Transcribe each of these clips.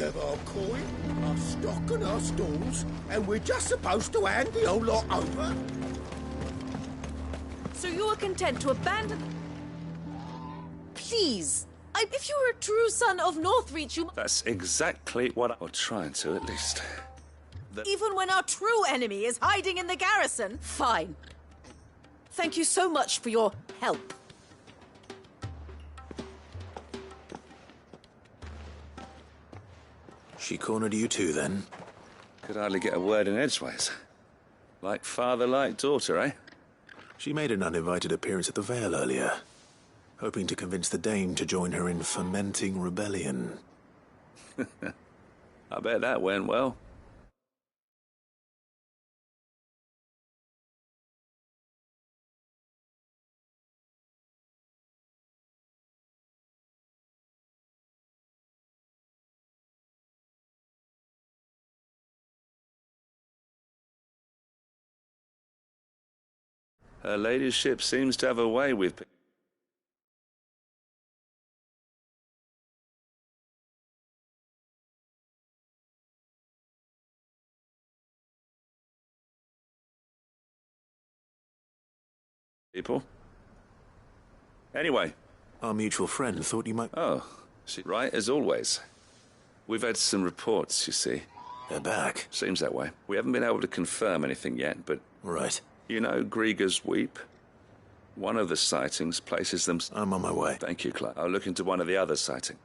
have our coin, our stock and our stalls, and we're just supposed to hand the whole lot over? So you are content to abandon... Please! If you were a true son of Northreach, you... That's exactly what I'm trying to, at least. Even when our true enemy is hiding in the garrison? Fine. Thank you so much for your help. She cornered you too, then? Could hardly get a word in edgeways. Like father, like daughter, eh? She made an uninvited appearance at the Vale earlier, hoping to convince the Dame to join her in fomenting rebellion. I bet that went well. Her ladyship seems to have a way with people. Anyway. Our mutual friend thought you might... Oh, right, as always. We've had some reports, you see. They're back. Seems that way. We haven't been able to confirm anything yet, but... Right. You know Grieger's Weep? One of the sightings places them... I'm on my way. Thank you, Clark. I'll look into one of the other sightings.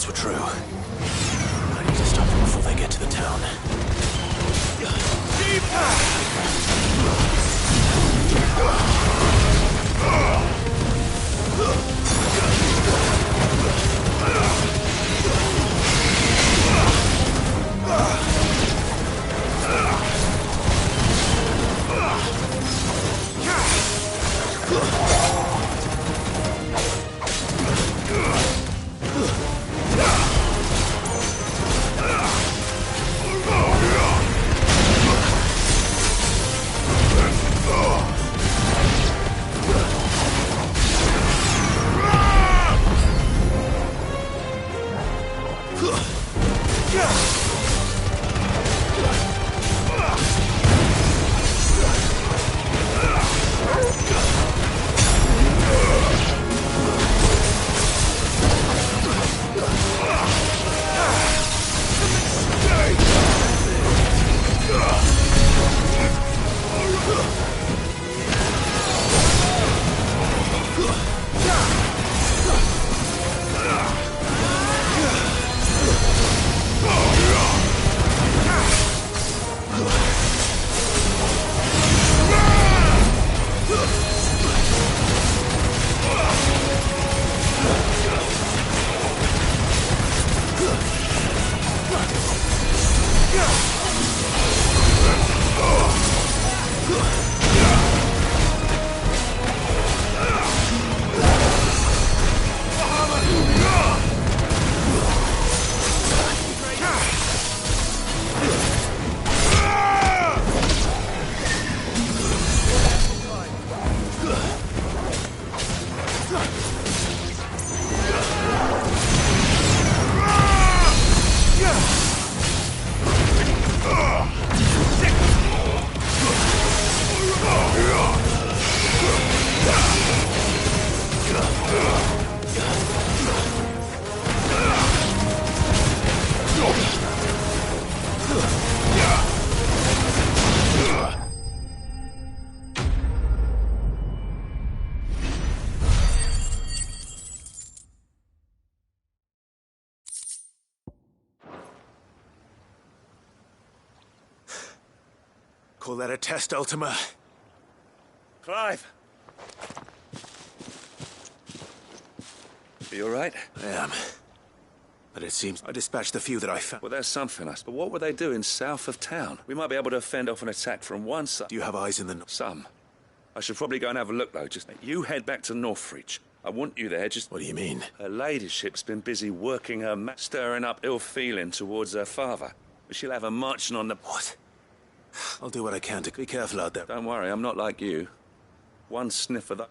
reports were true. I need to stop them before they get to the town. Call that a test, Ultima? Clive! Are you alright? I am. But it seems I dispatched the few that I found. Well, there's something, I suppose. But what were they doing south of town? We might be able to fend off an attack from one side. Do you have eyes in the north? Some. I should probably go and have a look, though. Just you head back to Northreach. I want you there, just... What do you mean? Her ladyship's been busy working her stirring up ill feeling towards her father. But she'll have her marching on the... What? I'll do what I can to be careful out there. Don't worry, I'm not like you. One sniff of that...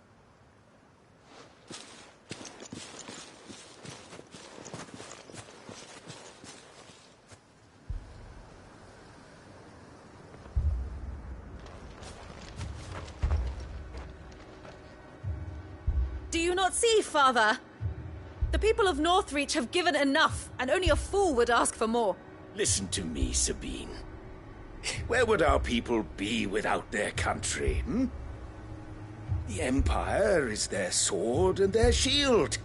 Do you not see, Father? The people of Northreach have given enough, and only a fool would ask for more. Listen to me, Sabine. Where would our people be without their country, hmm? The Empire is their sword and their shield.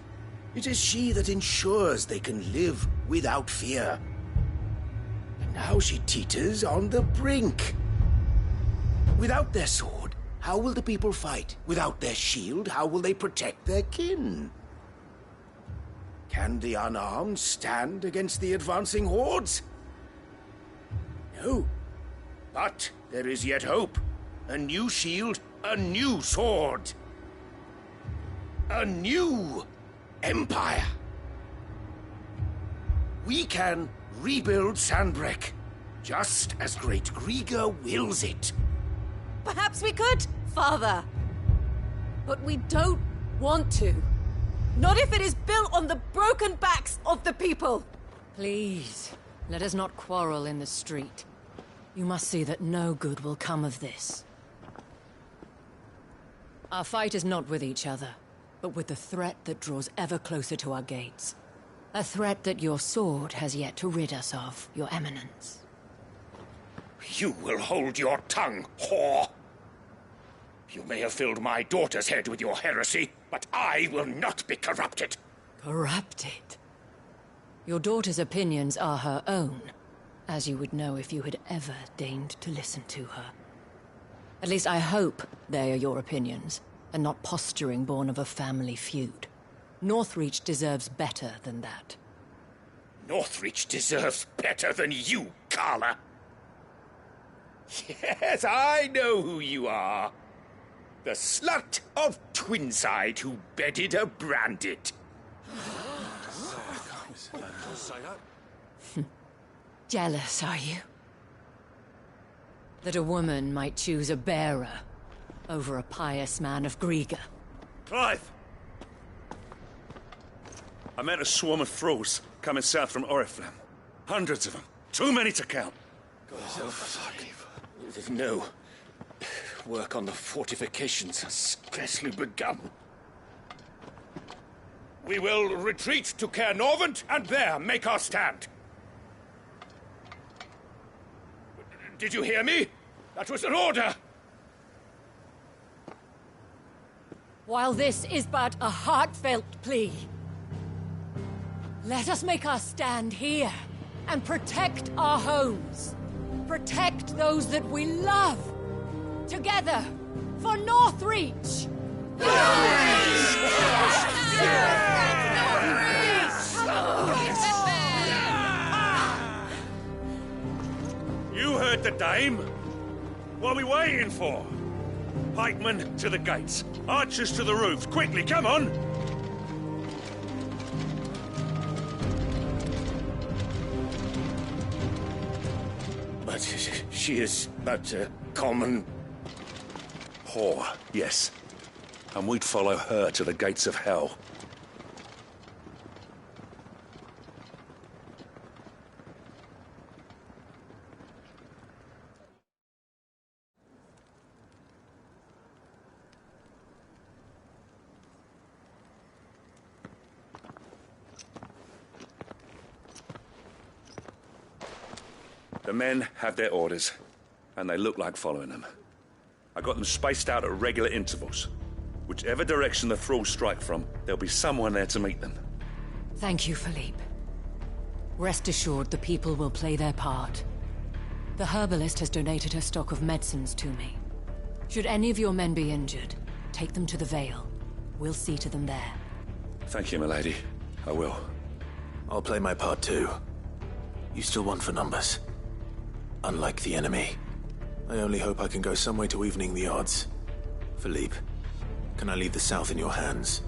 It is she that ensures they can live without fear. And now she teeters on the brink. Without their sword, how will the people fight? Without their shield, how will they protect their kin? Can the unarmed stand against the advancing hordes? No. But there is yet hope. A new shield, a new sword. A new empire. We can rebuild Sanbreque, just as Great Griga wills it. Perhaps we could, Father. But we don't want to. Not if it is built on the broken backs of the people. Please, let us not quarrel in the street. You must see that no good will come of this. Our fight is not with each other, but with the threat that draws ever closer to our gates. A threat that your sword has yet to rid us of, Your Eminence. You will hold your tongue, whore! You may have filled my daughter's head with your heresy, but I will not be corrupted. Corrupted? Your daughter's opinions are her own, as you would know if you had ever deigned to listen to her. At least I hope they are your opinions, and not posturing born of a family feud. Northreach deserves better than that. Northreach deserves better than you, Carla. Yes, I know who you are. The slut of Twinside who bedded a Brandit. Jealous, are you? That a woman might choose a bearer over a pious man of Griga. Clive! I met a swarm of thralls coming south from Oriflamme. Hundreds of them. Too many to count. No. Work on the fortifications has scarcely begun. We will retreat to Caer Norvent and there make our stand. Did you hear me? That was an order! While this is but a heartfelt plea, let us make our stand here and protect our homes. Protect those that we love. Together, for Northreach! You heard the dame. What are we waiting for? Pikemen to the gates. Archers to the roofs. Quickly, come on! But she is but a common... Whore, yes. And we'd follow her to the gates of hell. The men have their orders, and they look like following them. I got them spaced out at regular intervals. Whichever direction the thralls strike from, there'll be someone there to meet them. Thank you, Philippe. Rest assured the people will play their part. The herbalist has donated her stock of medicines to me. Should any of your men be injured, take them to the Vale. We'll see to them there. Thank you, milady. I will. I'll play my part too. You still want for numbers. Unlike the enemy. I only hope I can go some way to evening the odds. Philippe, can I leave the south in your hands?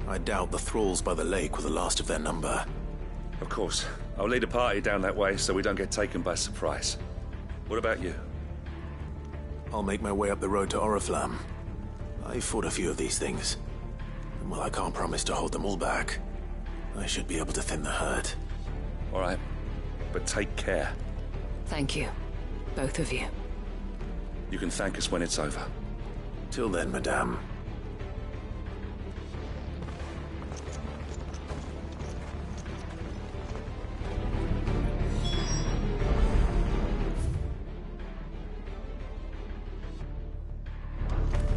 I doubt the thralls by the lake were the last of their number. Of course. I'll lead a party down that way so we don't get taken by surprise. What about you? I'll make my way up the road to Oriflamme. I fought a few of these things. And while I can't promise to hold them all back, I should be able to thin the herd. All right. But take care. Thank you. Both of you. You can thank us when it's over. Till then, madame.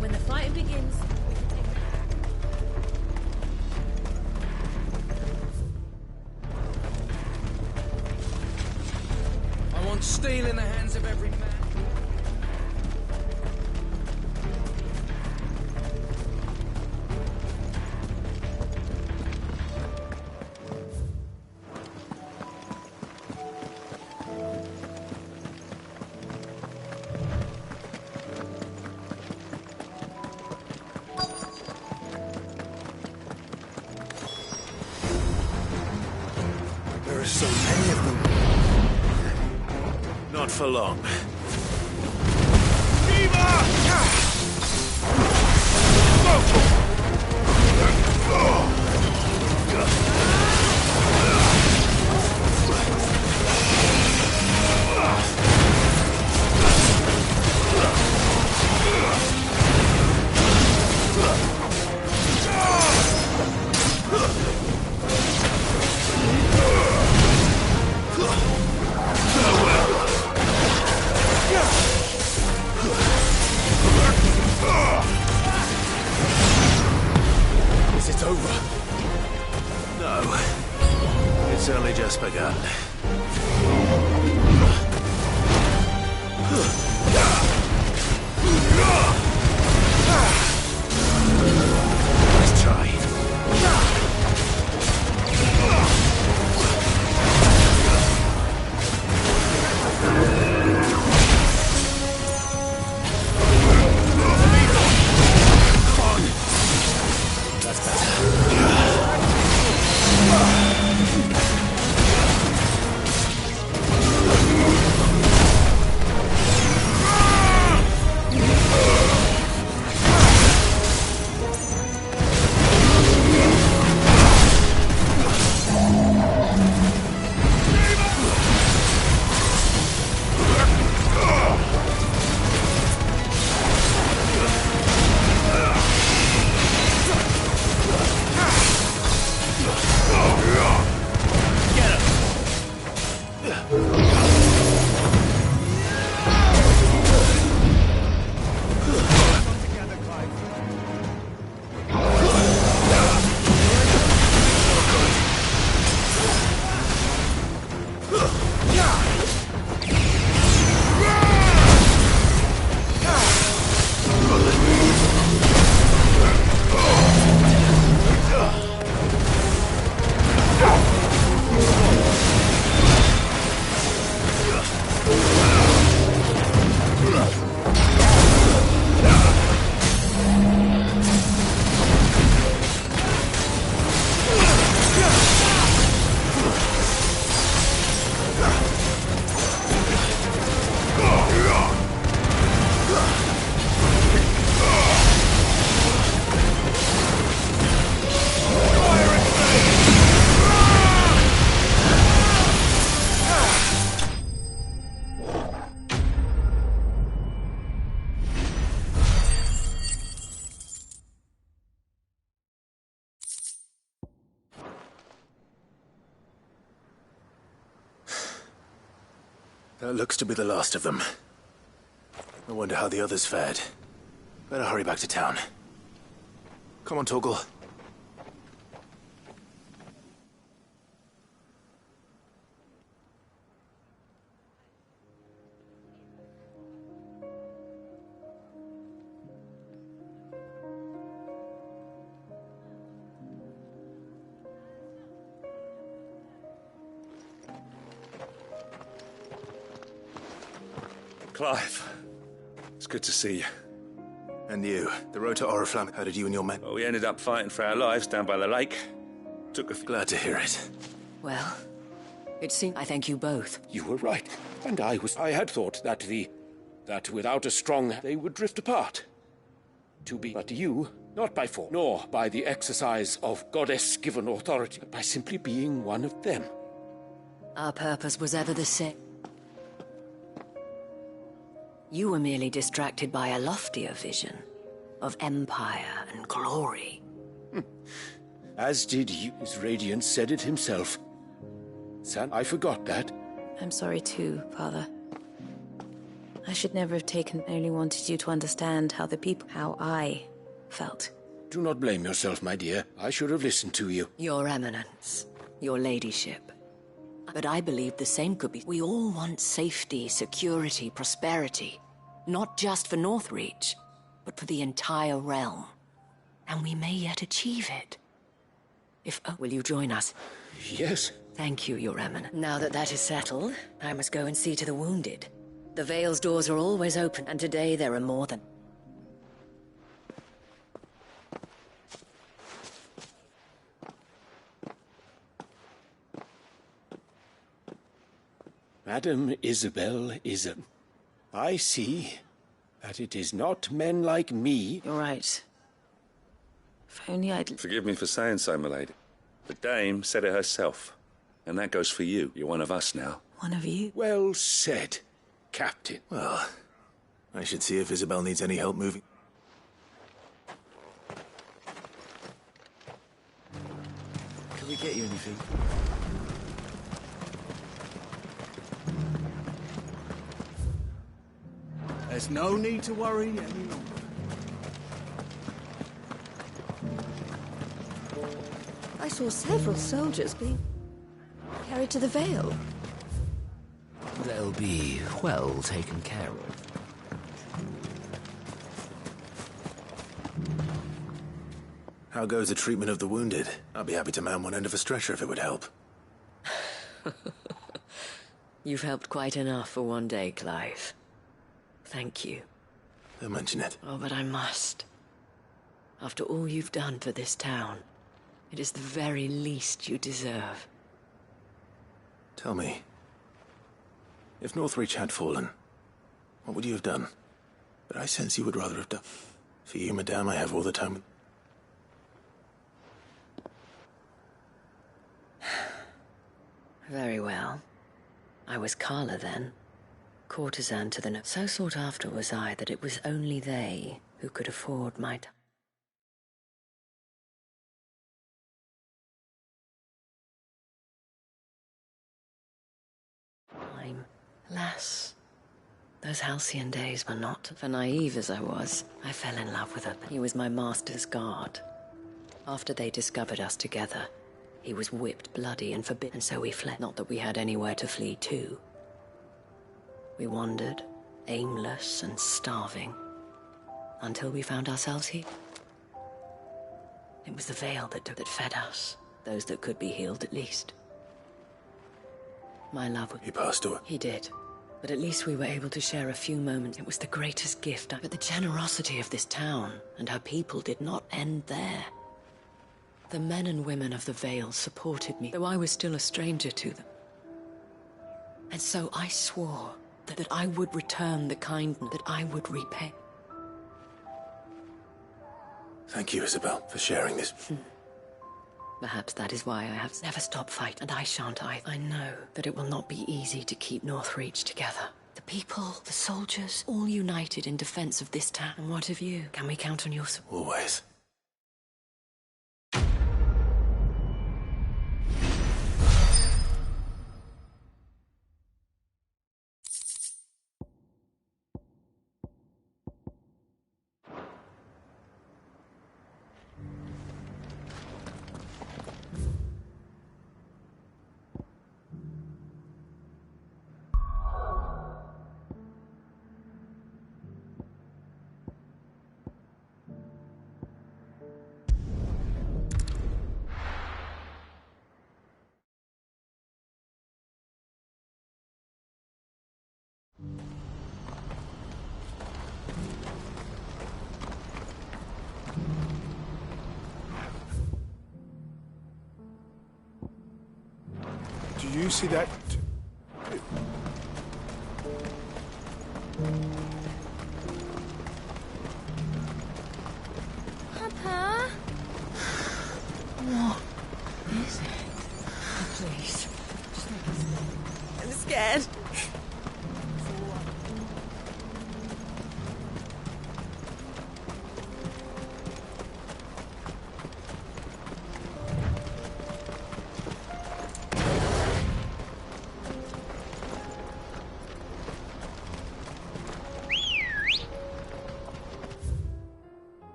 When the fighting begins, we can take it. I want steel in the hands of every man. There are so many of them. Not for long. Is it over? No. That looks to be the last of them. I wonder how the others fared. Better hurry back to town. Come on, Torgal. Clive, it's good to see you. And you, the road to Oriflamme. How did you and your men? Well, we ended up fighting for our lives down by the lake. Glad to hear it. Well, it seems I thank you both. You were right. And I had thought that that without a strong, they would drift apart. But you, not by force, nor by the exercise of goddess-given authority, but by simply being one of them. Our purpose was ever the same. You were merely distracted by a loftier vision of empire and glory. As did you. His radiance said it himself. Son, I forgot that. I'm sorry too, Father. I should never have taken. I only wanted you to understand how I felt. Do not blame yourself, my dear. I should have listened to you. Your Eminence, your ladyship. But I believe the same could be. We all want safety, security, prosperity. Not just for Northreach, but for the entire realm. And we may yet achieve it. Will you join us? Yes. Thank you, Your Eminence. Now that that is settled, I must go and see to the wounded. The Vale's doors are always open, and today there are more than... Madam Isabel I see that it is not men like me. You're right. If only I'd... Forgive me for saying so, my lady. The dame said it herself. And that goes for you. You're one of us now. One of you? Well said, Captain. Well, I should see if Isabel needs any help moving. Can we get you anything? There's no need to worry any longer. I saw several soldiers being carried to the Vale. They'll be well taken care of. How goes the treatment of the wounded? I'll be happy to man one end of a stretcher if it would help. You've helped quite enough for one day, Clive. Thank you. Don't mention it. Oh, but I must. After all you've done for this town, it is the very least you deserve. Tell me, if Northreach had fallen, what would you have done? But I sense you would rather have done. For you, madame, I have all the time. Very well. I was Carla then. Courtesan to the no. So sought after was I that it was only they who could afford my time. Alas, those halcyon days were not. For naive as I was, I fell in love with her. He was my master's guard. After they discovered us together, he was whipped bloody and forbidden, and so we fled. Not that we had anywhere to flee to. We wandered, aimless and starving, until we found ourselves here. It was the Vale that fed us, those that could be healed at least. My love... He passed away. He did. But at least we were able to share a few moments. It was the greatest gift. But the generosity of this town and her people did not end there. The men and women of the Vale supported me, though I was still a stranger to them. And so I swore that I would return the kindness, that I would repay. Thank you, Isabel, for sharing this. Perhaps that is why I have never stopped fighting, and I shan't either. I know that it will not be easy to keep Northreach together. The people, the soldiers, all united in defense of this town. And what of you? Can we count on your support? Always. Do you see that? Papa? What is it? Please. I'm scared.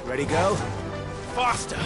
Ready, go? Faster!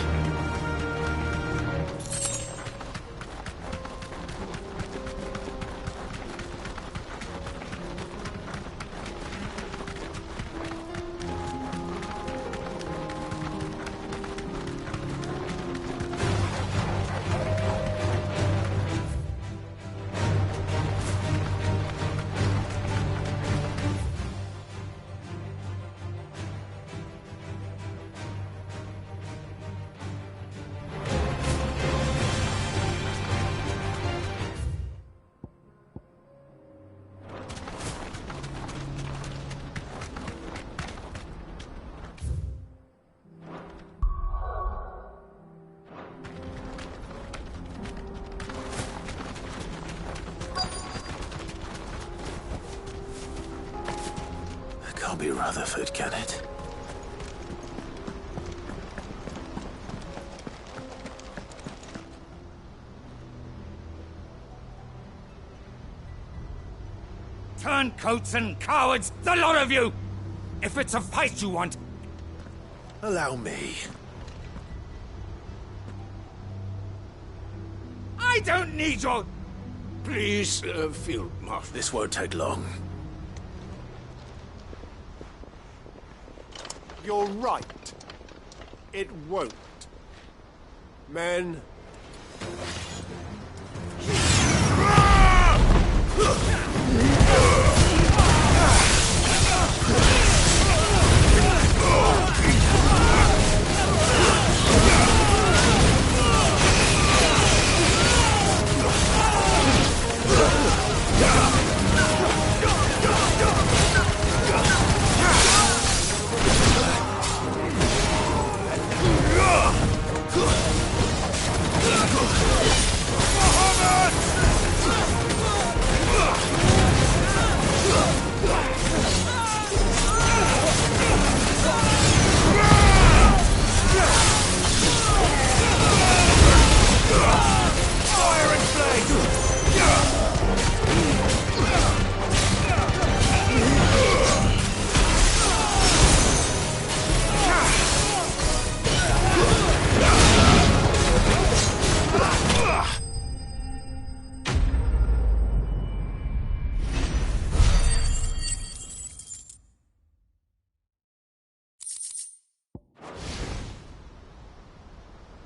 Can't be Rutherford, can it? Turncoats and cowards, the lot of you! If it's a fight you want... Allow me. I don't need your... Please, Field Marshal. This won't take long. You're right. It won't. Men.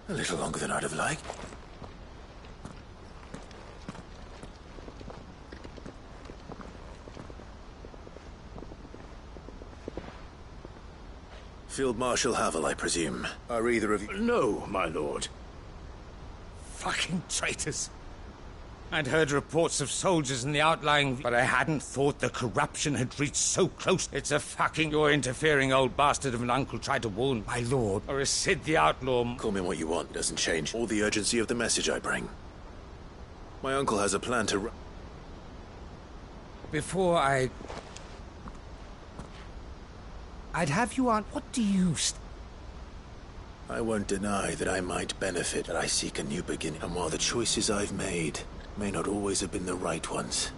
A little longer than I'd have liked. Field Marshal Havel, I presume. Are either of you... No, my lord. Fucking traitors. I'd heard reports of soldiers in the outlying, but I hadn't thought the corruption had reached so close. It's a fucking your interfering old bastard of an uncle tried to warn my lord, or a Sid the Outlaw. Call me what you want, doesn't change all the urgency of the message I bring. My uncle has a plan to... Before I'd have you on... What do you... I won't deny that I might benefit, but I seek a new beginning. And while the choices I've made may not always have been the right ones,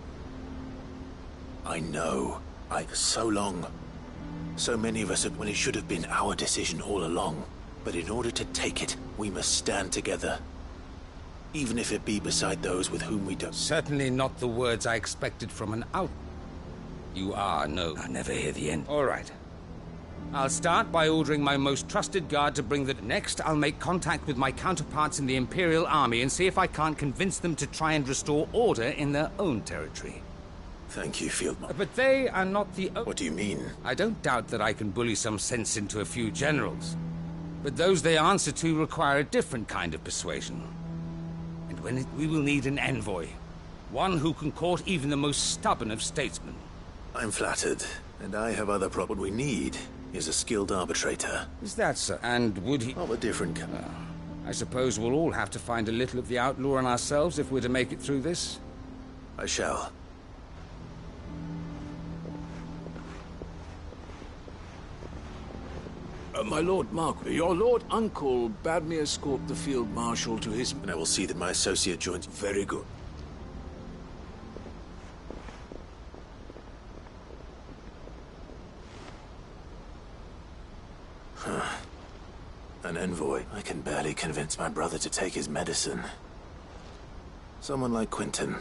I know for so long. So many of us have, when it should have been our decision all along. But in order to take it, we must stand together. Even if it be beside those with whom we don't... Certainly not the words I expected from an out... You are, no. I'll never hear the end. All right. I'll start by ordering my most trusted guard to bring the... Next, I'll make contact with my counterparts in the Imperial Army and see if I can't convince them to try and restore order in their own territory. Thank you, Field Marshal. But they are not the... What do you mean? I don't doubt that I can bully some sense into a few generals. But those they answer to require a different kind of persuasion. And we will need an envoy. One who can court even the most stubborn of statesmen. I'm flattered, and I have other What we need is a skilled arbitrator. Is that so? And would he... Of a different kind. I suppose we'll all have to find a little of the outlaw in ourselves if we're to make it through this. I shall. My Lord Mark, your Lord Uncle bade me escort the Field Marshal to his... And I will see that my associate joins... Very good. An envoy. I can barely convince my brother to take his medicine. Someone like Quentin.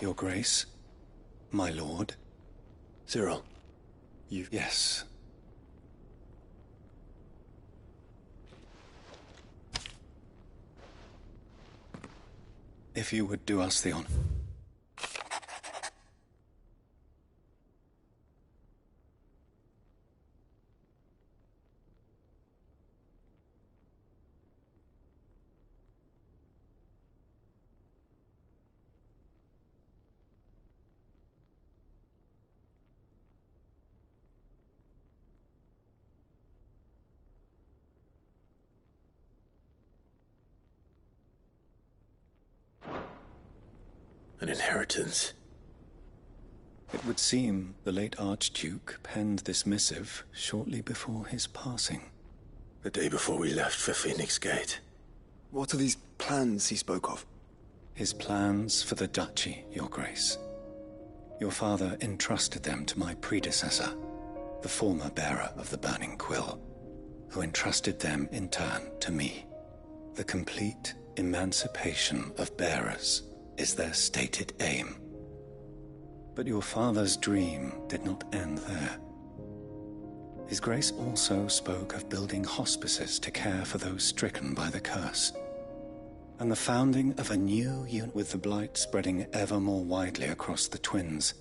Your Grace. My lord. Cyril, Yes. If you would do us the honor. an inheritance. It would seem the late Archduke penned this missive shortly before his passing. The day before we left for Phoenix Gate. What are these plans he spoke of? His plans for the duchy, Your Grace. Your father entrusted them to my predecessor, the former bearer of the Burning Quill, who entrusted them in turn to me. The complete emancipation of bearers is their stated aim. But your father's dream did not end there. His Grace also spoke of building hospices to care for those stricken by the curse, and the founding of a new unit with the blight spreading ever more widely across the twins.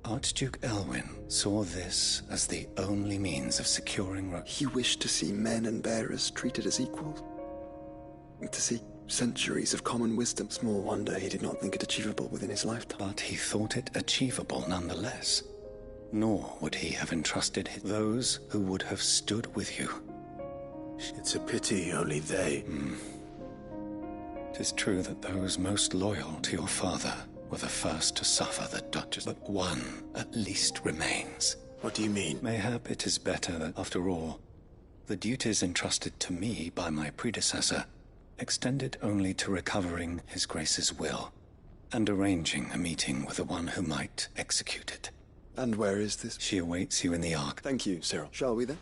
Archduke Elwyn saw this as the only means of securing... He wished to see men and bearers treated as equals. To see centuries of common wisdom. Small wonder he did not think it achievable within his lifetime. But he thought it achievable nonetheless. Nor would he have entrusted those who would have stood with you. It's a pity only they... 'Tis true that those most loyal to your father were the first to suffer the Duchess, but one at least remains. What do you mean? Mayhap it is better that, after all, the duties entrusted to me by my predecessor extended only to recovering His Grace's will and arranging a meeting with the one who might execute it. And where is this? She awaits you in the Ark. Thank you, Cyril. Shall we then?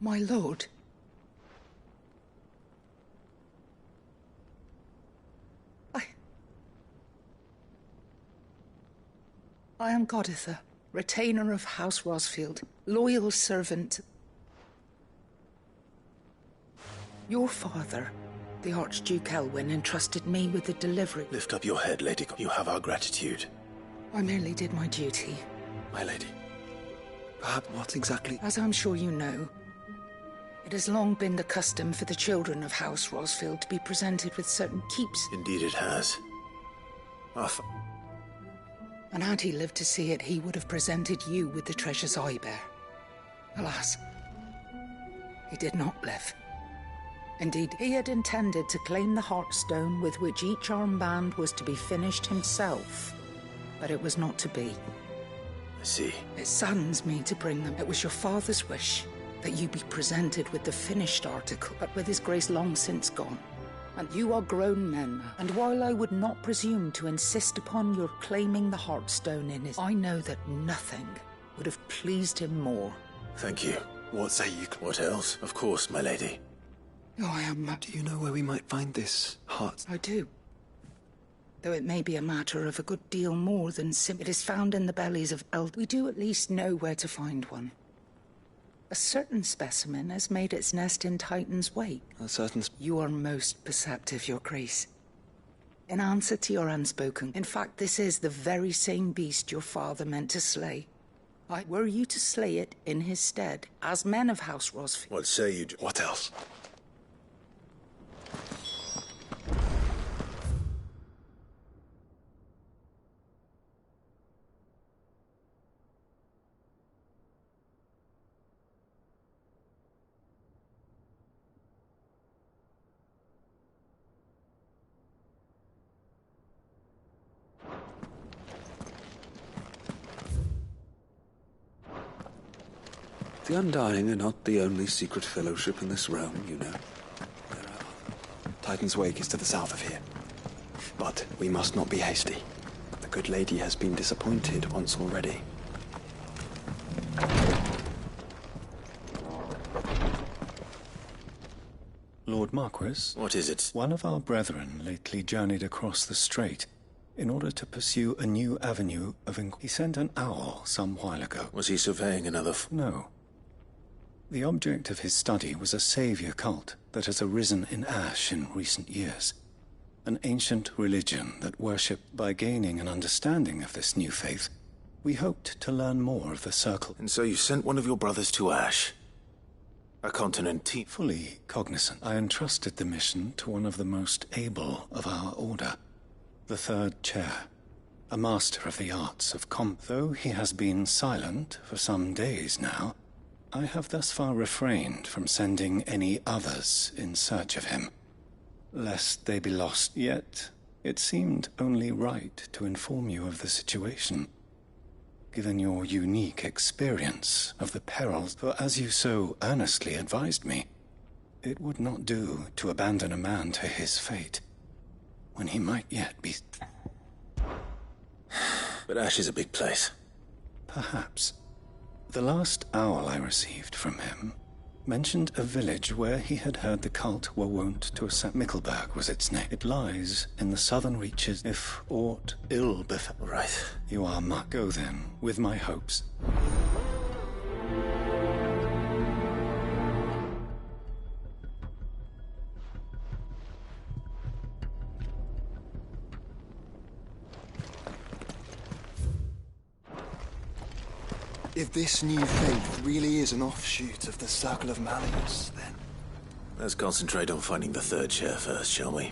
My lord. I am Goditha, retainer of House Rosfield, loyal servant. Your father, the Archduke Elwyn, entrusted me with the delivery. Lift up your head, Lady. You have our gratitude. I merely did my duty. My lady. Perhaps what exactly? As I'm sure you know, it has long been the custom for the children of House Rosfield to be presented with certain keeps. Indeed it has. And had he lived to see it, he would have presented you with the treasures I bear. Alas, he did not live. Indeed, he had intended to claim the Heartstone with which each armband was to be finished himself. But it was not to be. I see. It saddens me to bring them. It was your father's wish that you be presented with the finished article, but with His Grace long since gone. And you are grown men now. And while I would not presume to insist upon your claiming the Heartstone in his, I know that nothing would have pleased him more. Thank you. What say you? What else? Of course, my lady. Oh, I am... Do you know where we might find this heart? I do. Though it may be a matter of a good deal more than it is found in the bellies of we do at least know where to find one. A certain specimen has made its nest in Titan's Wake. A certain... You are most perceptive, Your Grace. In answer to your unspoken, in fact, this is the very same beast your father meant to slay. Were you to slay it in his stead, as men of House Rosfield? What say you? What else? The Undying are not the only secret fellowship in this realm, you know. Titan's Wake is to the south of here. But we must not be hasty. The good lady has been disappointed once already. Lord Marquis? What is it? One of our brethren lately journeyed across the strait in order to pursue a new avenue of He sent an owl some while ago. Was he surveying another No. The object of his study was a savior cult that has arisen in Ash in recent years. An ancient religion that worshipped. By gaining an understanding of this new faith, we hoped to learn more of the Circle. And so you sent one of your brothers to Ash? A continent fully cognizant. I entrusted the mission to one of the most able of our order, the Third Chair, a master of the arts of Though he has been silent for some days now, I have thus far refrained from sending any others in search of him, lest they be lost. Yet, it seemed only right to inform you of the situation, given your unique experience of the perils. For as you so earnestly advised me, it would not do to abandon a man to his fate, when he might yet be... But Ash is a big place. Perhaps. The last owl I received from him mentioned a village where he had heard the cult were wont to ascend. Mickleburg was its name. It lies in the southern reaches. If aught ill befell... Right. You are Go then, with my hopes. If this new faith really is an offshoot of the Circle of Malleus, then... Let's concentrate on finding the Third Chair first, shall we?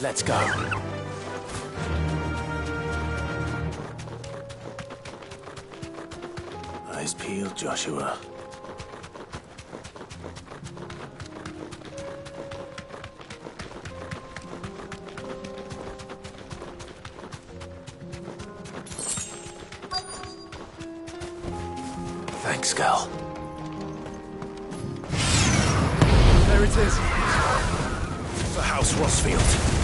Let's go. Eyes peeled, Joshua. Thanks, Gal. There it is. For House Rosfield.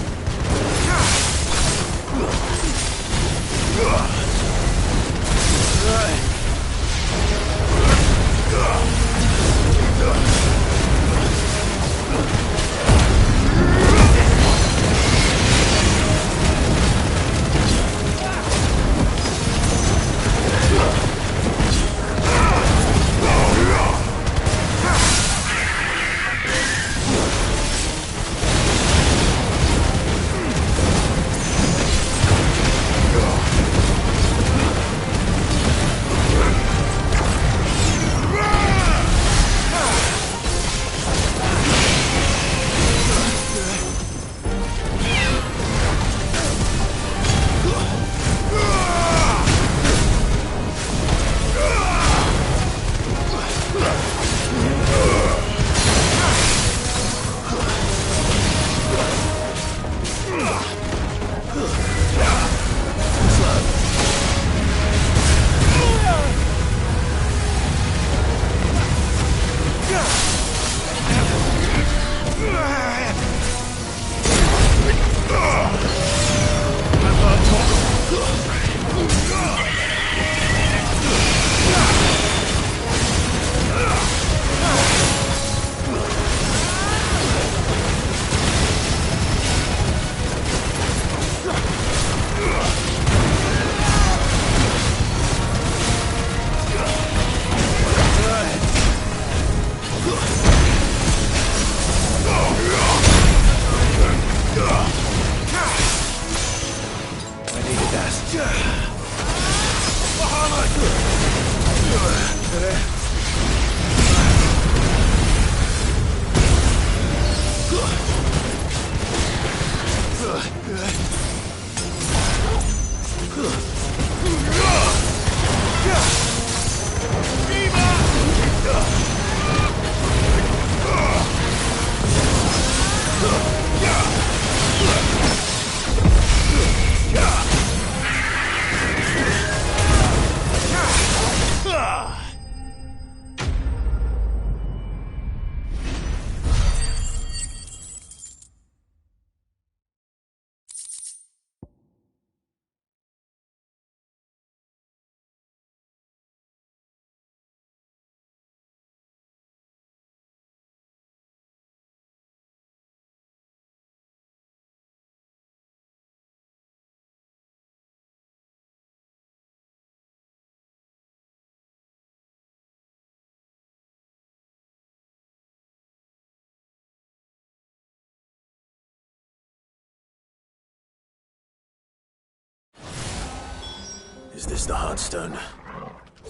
Is this the Heartstone?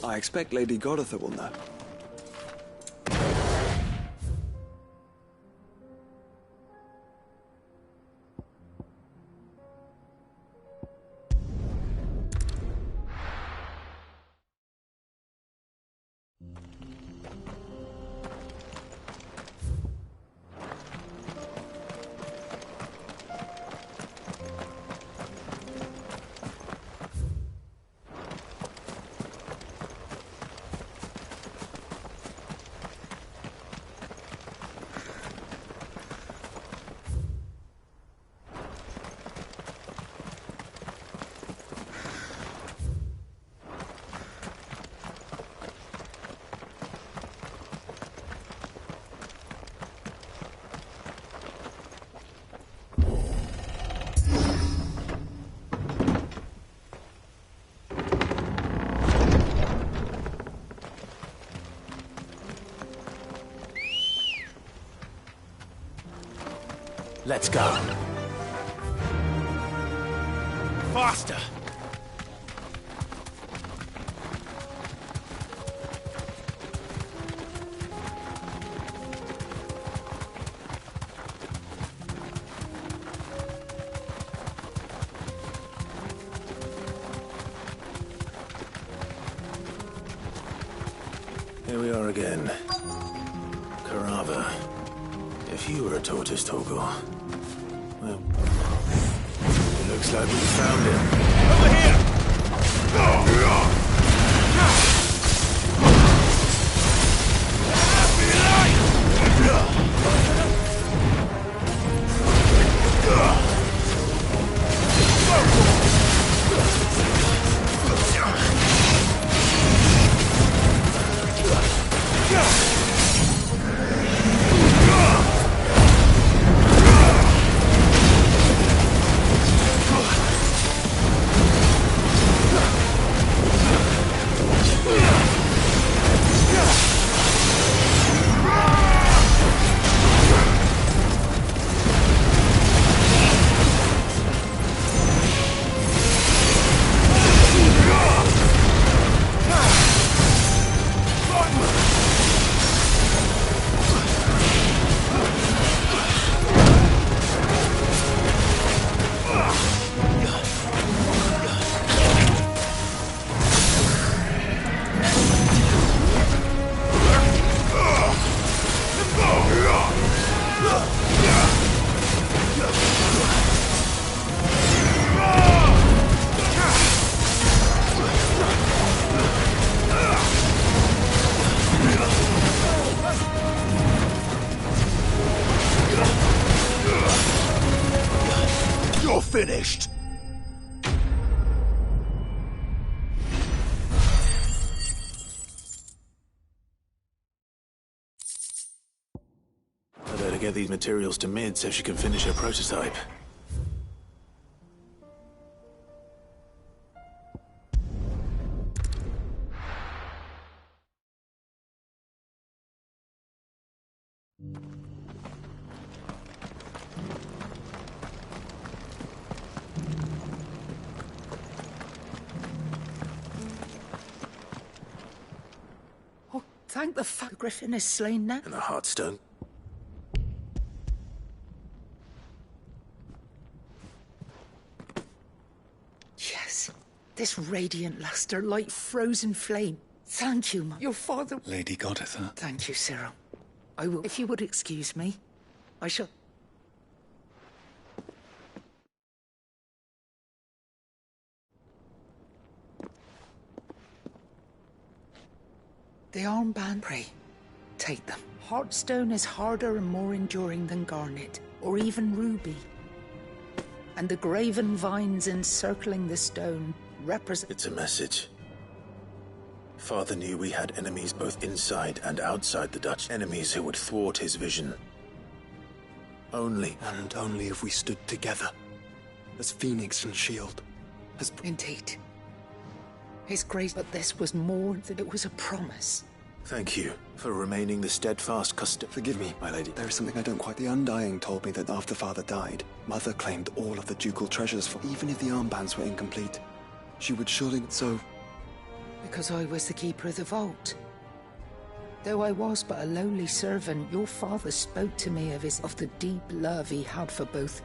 I expect Lady Goditha will know. Let's go. Faster! Here we are again. Carava. If you were a tortoise, Torgor, well, it looks like we found him. Over here! You're finished! I better get these materials to Mid so she can finish her prototype. Oh, thank the fuck Griffin is slain now. And the Heartstone. Yes, this radiant luster like frozen flame. Thank you, your father. Lady Goditha. Thank you, Cyril. I will, if you would excuse me, I shall... The armband, pray, take them. Heartstone is harder and more enduring than garnet, or even ruby. And the graven vines encircling the stone represent... It's a message. Father knew we had enemies both inside and outside the Dutch. Enemies who would thwart his vision. Only. And only if we stood together. As Phoenix and Shield. As... Indeed. His grace, but this was more than it was a promise. Thank you for remaining the steadfast custodian. Forgive me, my lady. There is something I don't quite... The Undying told me that after Father died, Mother claimed all of the ducal treasures for... Even if the armbands were incomplete, she would surely... So... Because I was the keeper of the vault. Though I was but a lowly servant, your father spoke to me of the deep love he had for both.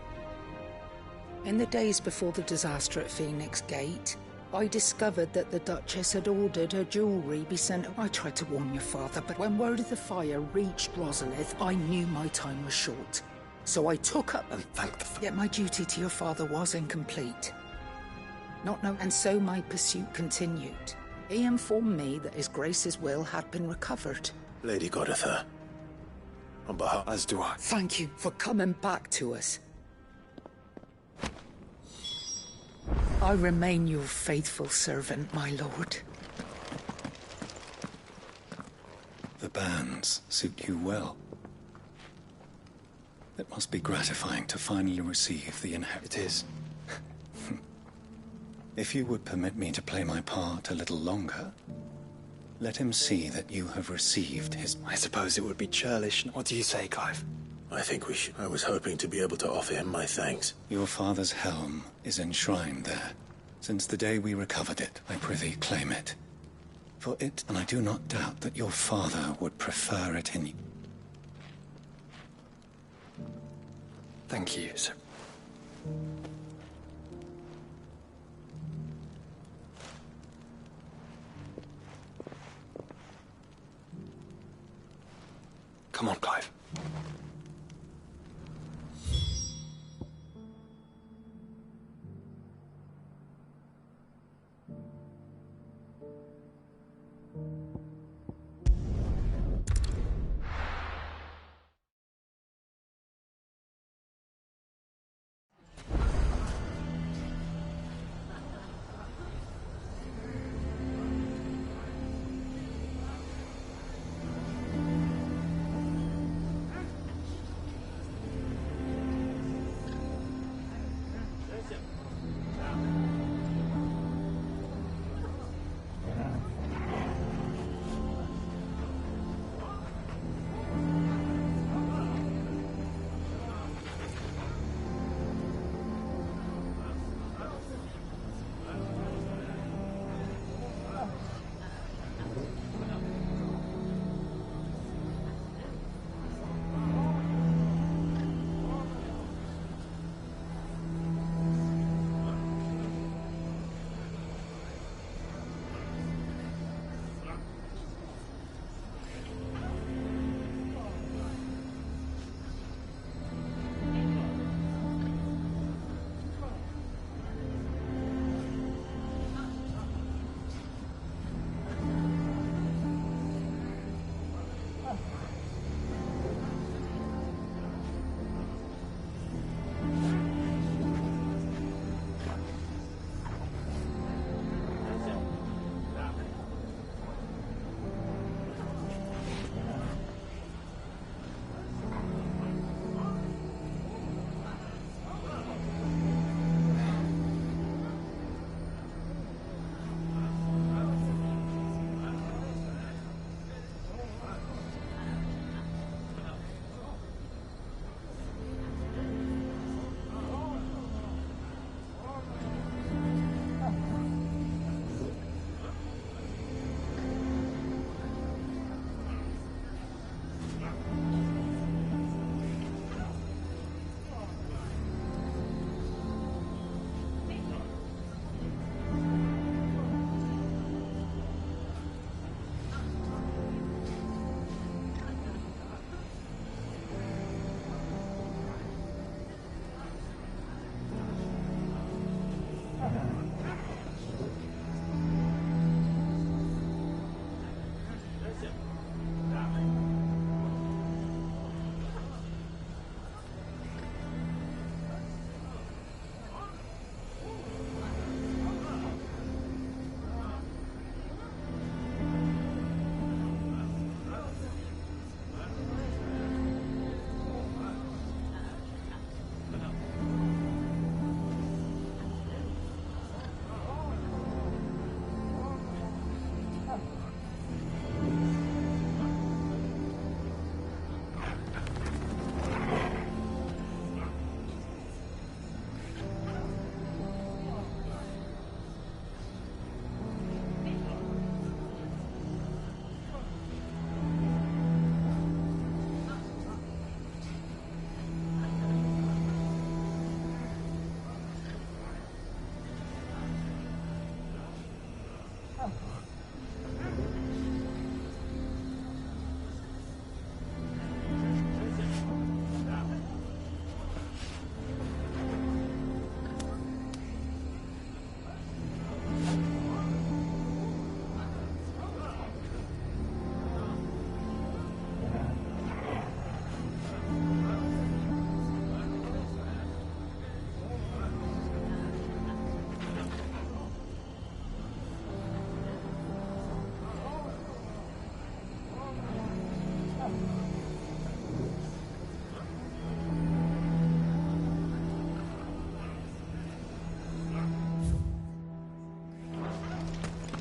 In the days before the disaster at Phoenix Gate, I discovered that the Duchess had ordered her jewelry be sent... I tried to warn your father, but when word of the fire reached Rosalith, I knew my time was short. So I took up... And thank the... Yet my duty to your father was incomplete. And so my pursuit continued. He informed me that His Grace's will had been recovered. Lady Goditha, on behalf... As do I. Thank you for coming back to us. I remain your faithful servant, my lord. The bands suit you well. It must be gratifying to finally receive the inheritance. It is. If you would permit me to play my part a little longer, let him see that you have received his... I suppose it would be churlish. What do you say, Clive? I think we should. I was hoping to be able to offer him my thanks. Your father's helm is enshrined there. Since the day we recovered it, I prithee claim it. For it, and I do not doubt that your father would prefer it in... Thank you, sir. Come on, Clive.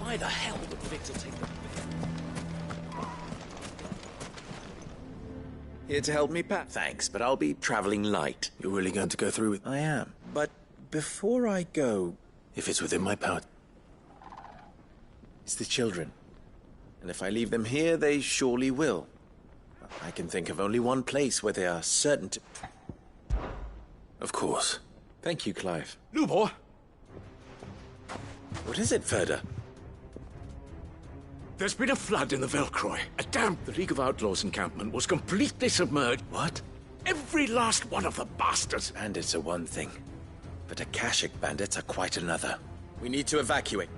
Why the hell would Victor take them? Here to help me pack? Thanks, but I'll be traveling light. You're really going to go through with... I am. But before I go... If it's within my power... It's the children. And if I leave them here, they surely will. I can think of only one place where they are certain to... Of course. Thank you, Clive. Lubor! What is it, Ferda? There's been a flood in the Velcroy. A dam. The League of Outlaws encampment was completely submerged. What? Every last one of the bastards. Bandits are one thing, but Akashic bandits are quite another. We need to evacuate.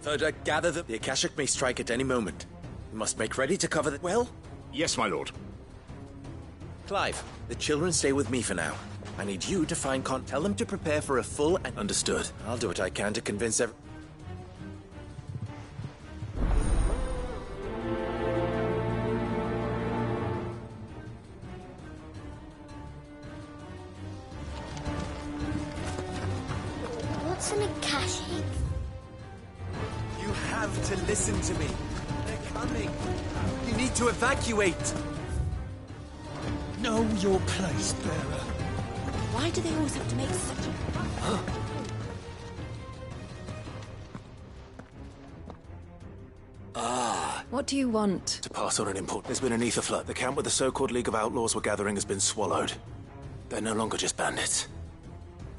Further, gather the Akashic may strike at any moment. We must make ready to cover the... Well? Yes, my lord. Clive, the children stay with me for now. I need you to find Tell them to prepare for a full and... Understood. I'll do what I can to convince What's an Akashic? You have to listen to me. They're coming. You need to evacuate. Know your place, Bearer. Why do they always have to make such a... What do you want? To pass on an import. There's been an ether flood. The camp where the so-called League of Outlaws were gathering has been swallowed. They're no longer just bandits.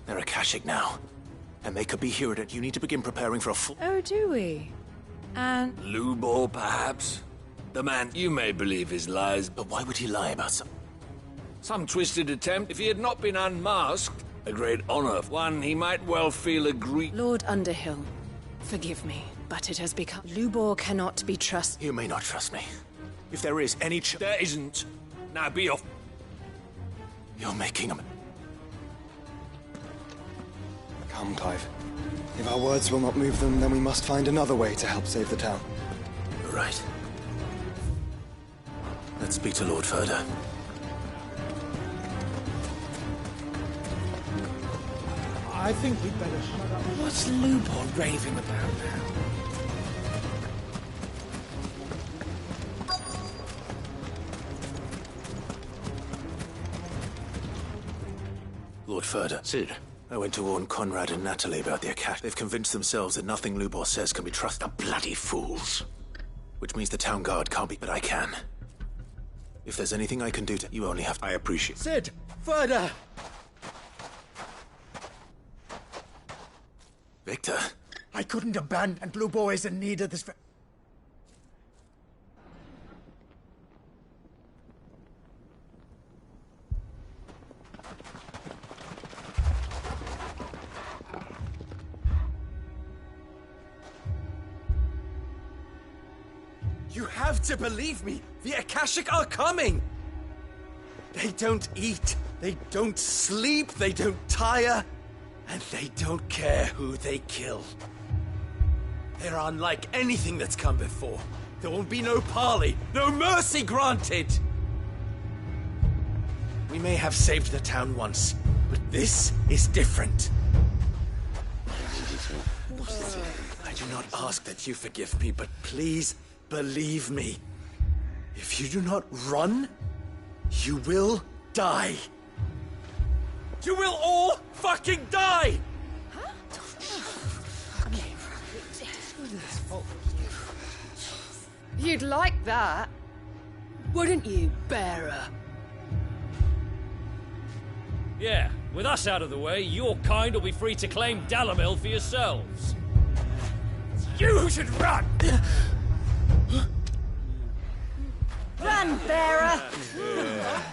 They're Akashic now. And they could be here at... You need to begin preparing for a full... Oh, do we? And... Lubor, perhaps? The man you may believe his lies. But why would he lie about some twisted attempt? If he had not been unmasked, a great honor. One he might well feel aggrieved. Lord Underhill, forgive me, but it has become... Lubor cannot be trusted. You may not trust me. If there is any There isn't. Now be off. You're making them... Come, Clive. If our words will not move them, then we must find another way to help save the town. You're right. Let's speak to Lord Furder. I think we'd better shut up. What's Lubor raving about now? Lord Furder. Cid. I went to warn Conrad and Natalie about the Akash. They've convinced themselves that nothing Lubor says can be trusted. The bloody fools. Which means the town guard can't be... But I can. If there's anything I can do to... You only have to... I appreciate... Cid! Further! Victor? I couldn't abandon... And Lubor is in need of this... You have to believe me! The Akashic are coming! They don't eat, they don't sleep, they don't tire, and they don't care who they kill. They're unlike anything that's come before. There will be no parley, no mercy granted! We may have saved the town once, but this is different. I do not ask that you forgive me, but please believe me. If you do not run, you will die. You will all fucking die! You'd like that, wouldn't you, Bearer? Yeah, with us out of the way, your kind will be free to claim Dalamil for yourselves. You should run! Run, Bearer!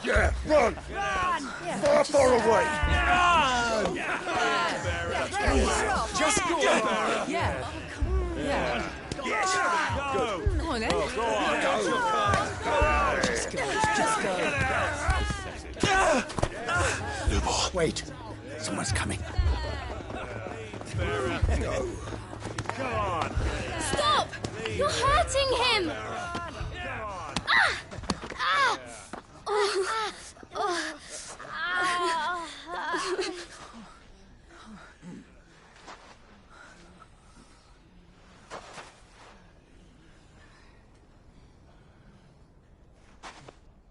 Yeah, run! Run! Far, far away! Run! Just go, Bearer! Yeah. Yeah. Yes! Go! Come on, then. Go on! Just go. Lubor, wait. Someone's coming. Go. Come on! Stop! You're hurting him!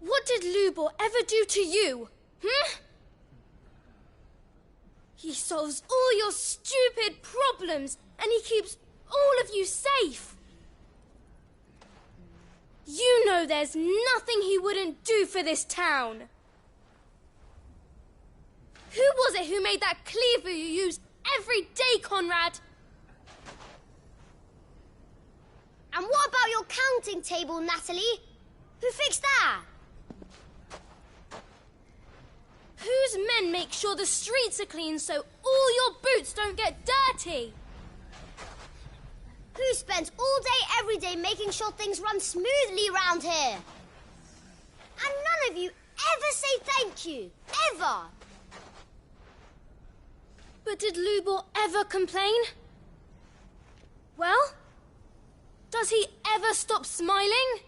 What did Lubor ever do to you? He solves all your stupid problems, and he keeps all of you safe. You know there's nothing he wouldn't do for this town. Who was it who made that cleaver you use every day, Conrad? counting table, Natalie? Who fixed that? Whose men make sure the streets are clean so all your boots don't get dirty? Who spends all day every day making sure things run smoothly round here? And none of you ever say thank you. Ever. But did Lubor ever complain? Well, does he ever stop smiling?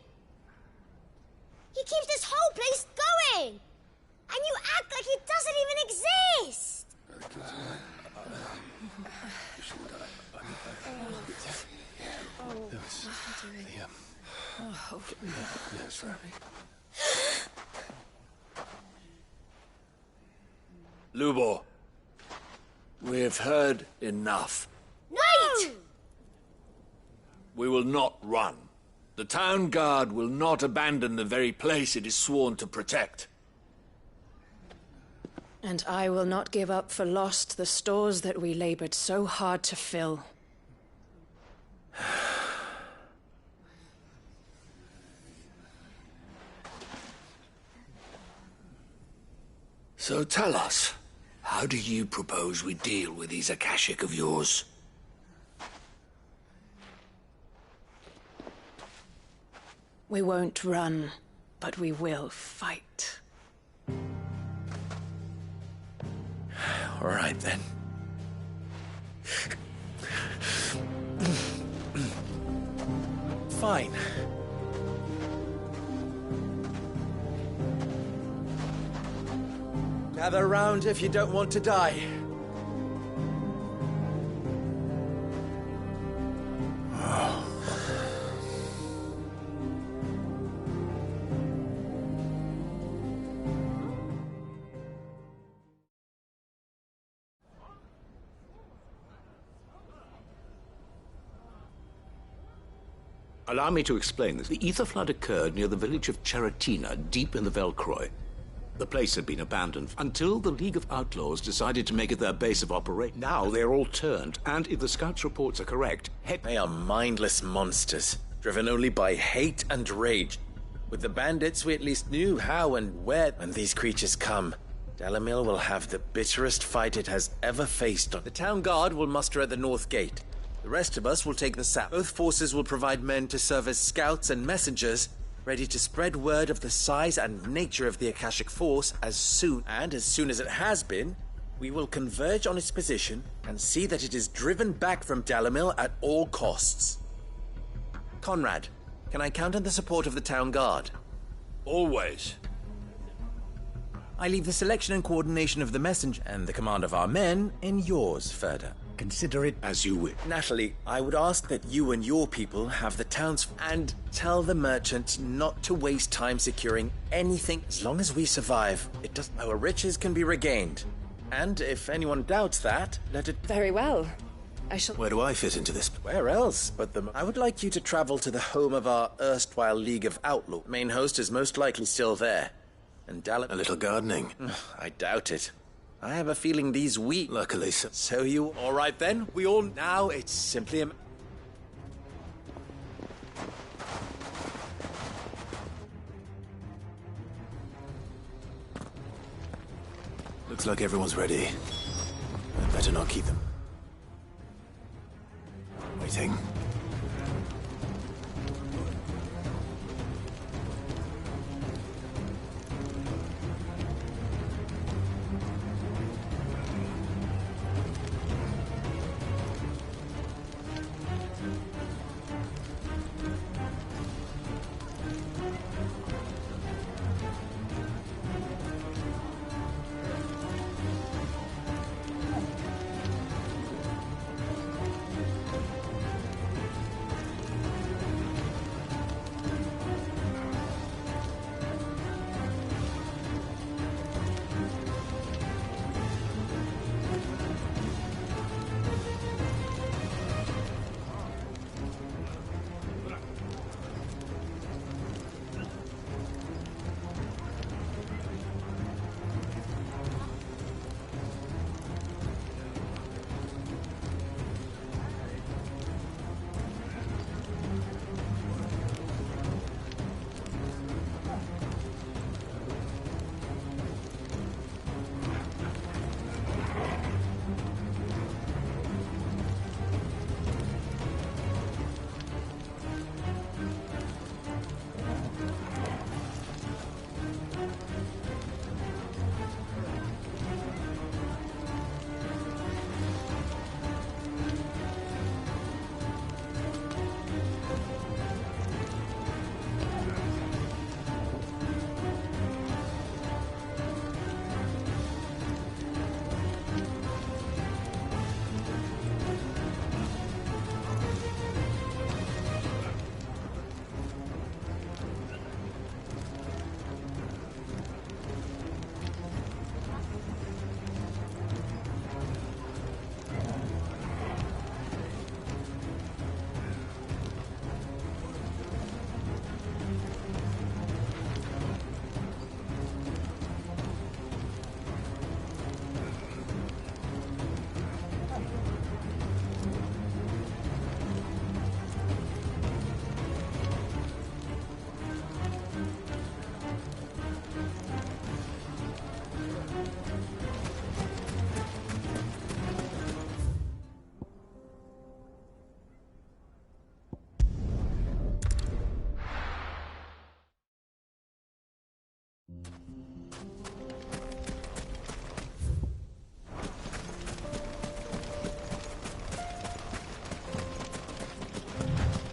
He keeps this whole place going. And you act like it doesn't even exist. Lubor, we've heard enough. Wait! We will not run. The town guard will not abandon the very place it is sworn to protect. And I will not give up for lost the stores that we labored so hard to fill. So tell us, how do you propose we deal with these Akashic of yours? We won't run, but we will fight. All right, then. Fine. Gather round if you don't want to die. Allow me to explain this. The ether flood occurred near the village of Cheratina, deep in the Velcroy. The place had been abandoned until the League of Outlaws decided to make it their base of operation. Now they're all turned, and if the scouts' reports are correct, They are mindless monsters, driven only by hate and rage. With the bandits, we at least knew how and where. When these creatures come, Dalimil will have the bitterest fight it has ever faced. The town guard will muster at the north gate. The rest of us will take the south. Both forces will provide men to serve as scouts and messengers, ready to spread word of the size and nature of the Akashic force as soon as it has been, we will converge on its position and see that it is driven back from Dalimil at all costs. Conrad, can I count on the support of the town guard? Always. I leave the selection and coordination of the messenger and the command of our men in yours, Ferda. Consider it as you wish. Natalie, I would ask that you and your people have the towns and tell the merchant not to waste time securing anything. As long as we survive, it doesn't. Our riches can be regained. And if anyone doubts that, let it. Very well. I shall. Where do I fit into this? Where else but the. I would like you to travel to the home of our erstwhile League of Outlaws. Main host is most likely still there. And A little gardening. I doubt it. I have a feeling these weak. Luckily, so. So you. All right then. We all. Now it's simply a. Looks like everyone's ready. I better not keep them waiting.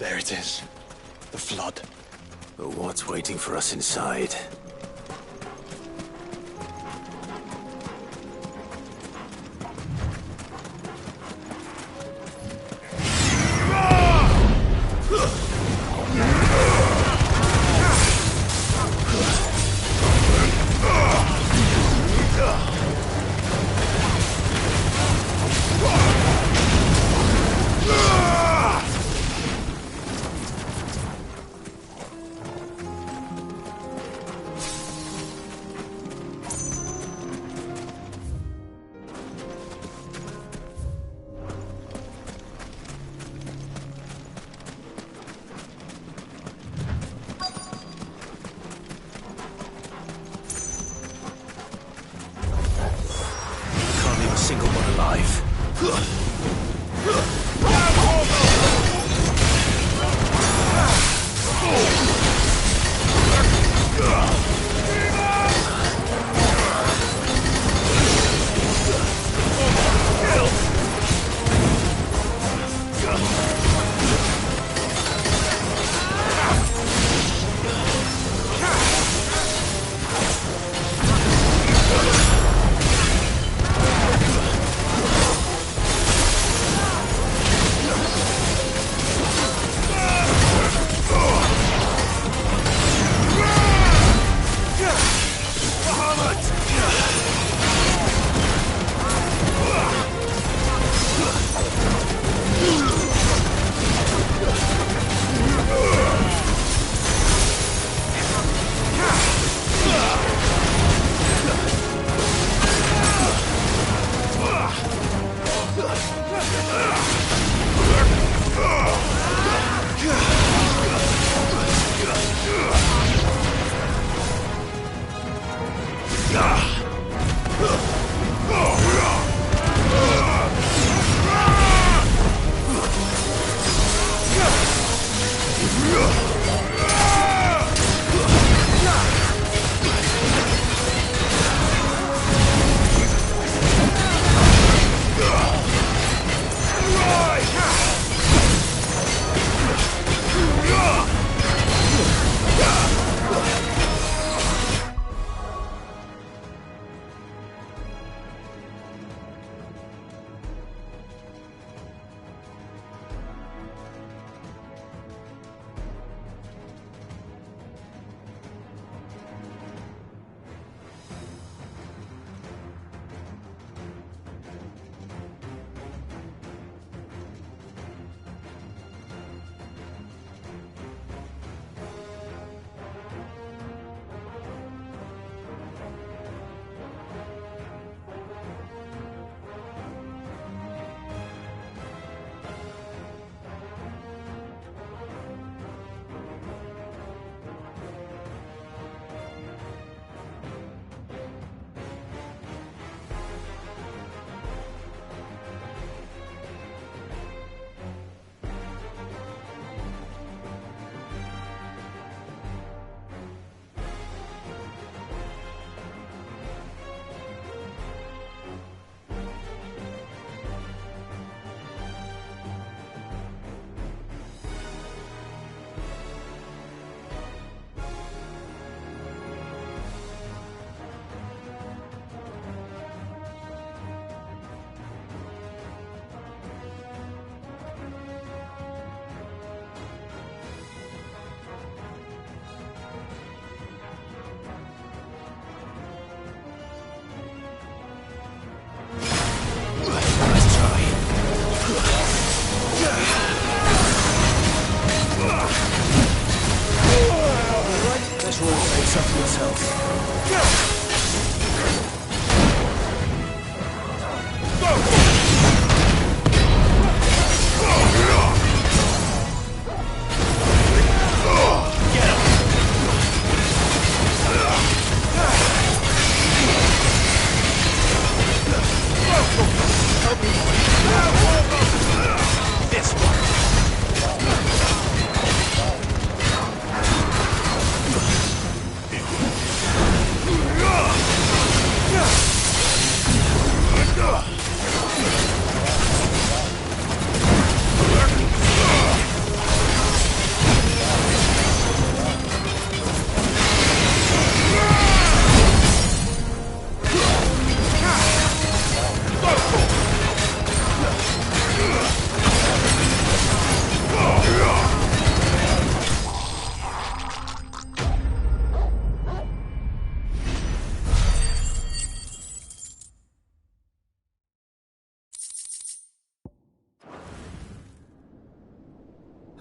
There it is. The flood. But what's waiting for us inside? Single one alive.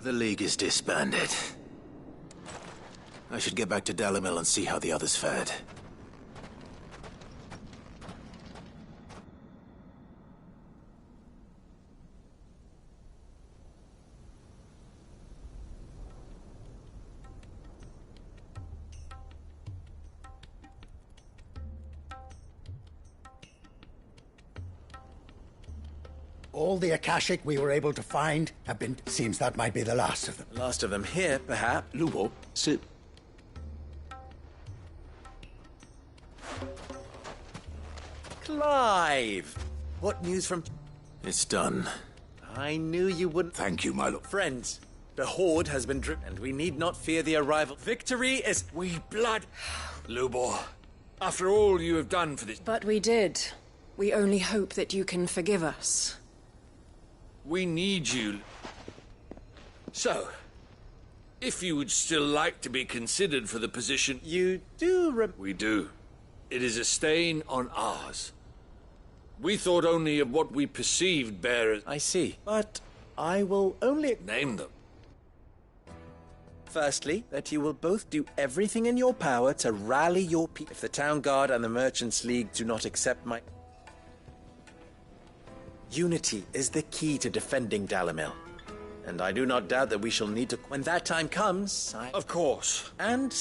The League is disbanded. I should get back to Dalimil and see how the others fared. All the Akashic we were able to find have been... Seems that might be the last of them. Last of them here, perhaps. Lubo, sit. Clive! What news from... It's done. I knew you wouldn't... Thank you, my lord. Friends, the Horde has been driven, and we need not fear the arrival. Victory is... We blood... Lubo, after all you have done for this... But we did. We only hope that you can forgive us. We need you. So, if you would still like to be considered for the position... You do We do. It is a stain on ours. We thought only of what we perceived bearers... I see. But I will only... Name them. Firstly, that you will both do everything in your power to rally your people. If the Town Guard and the Merchants League do not accept my... Unity is the key to defending Dalimil. And I do not doubt that we shall need to... When that time comes, Of course. And...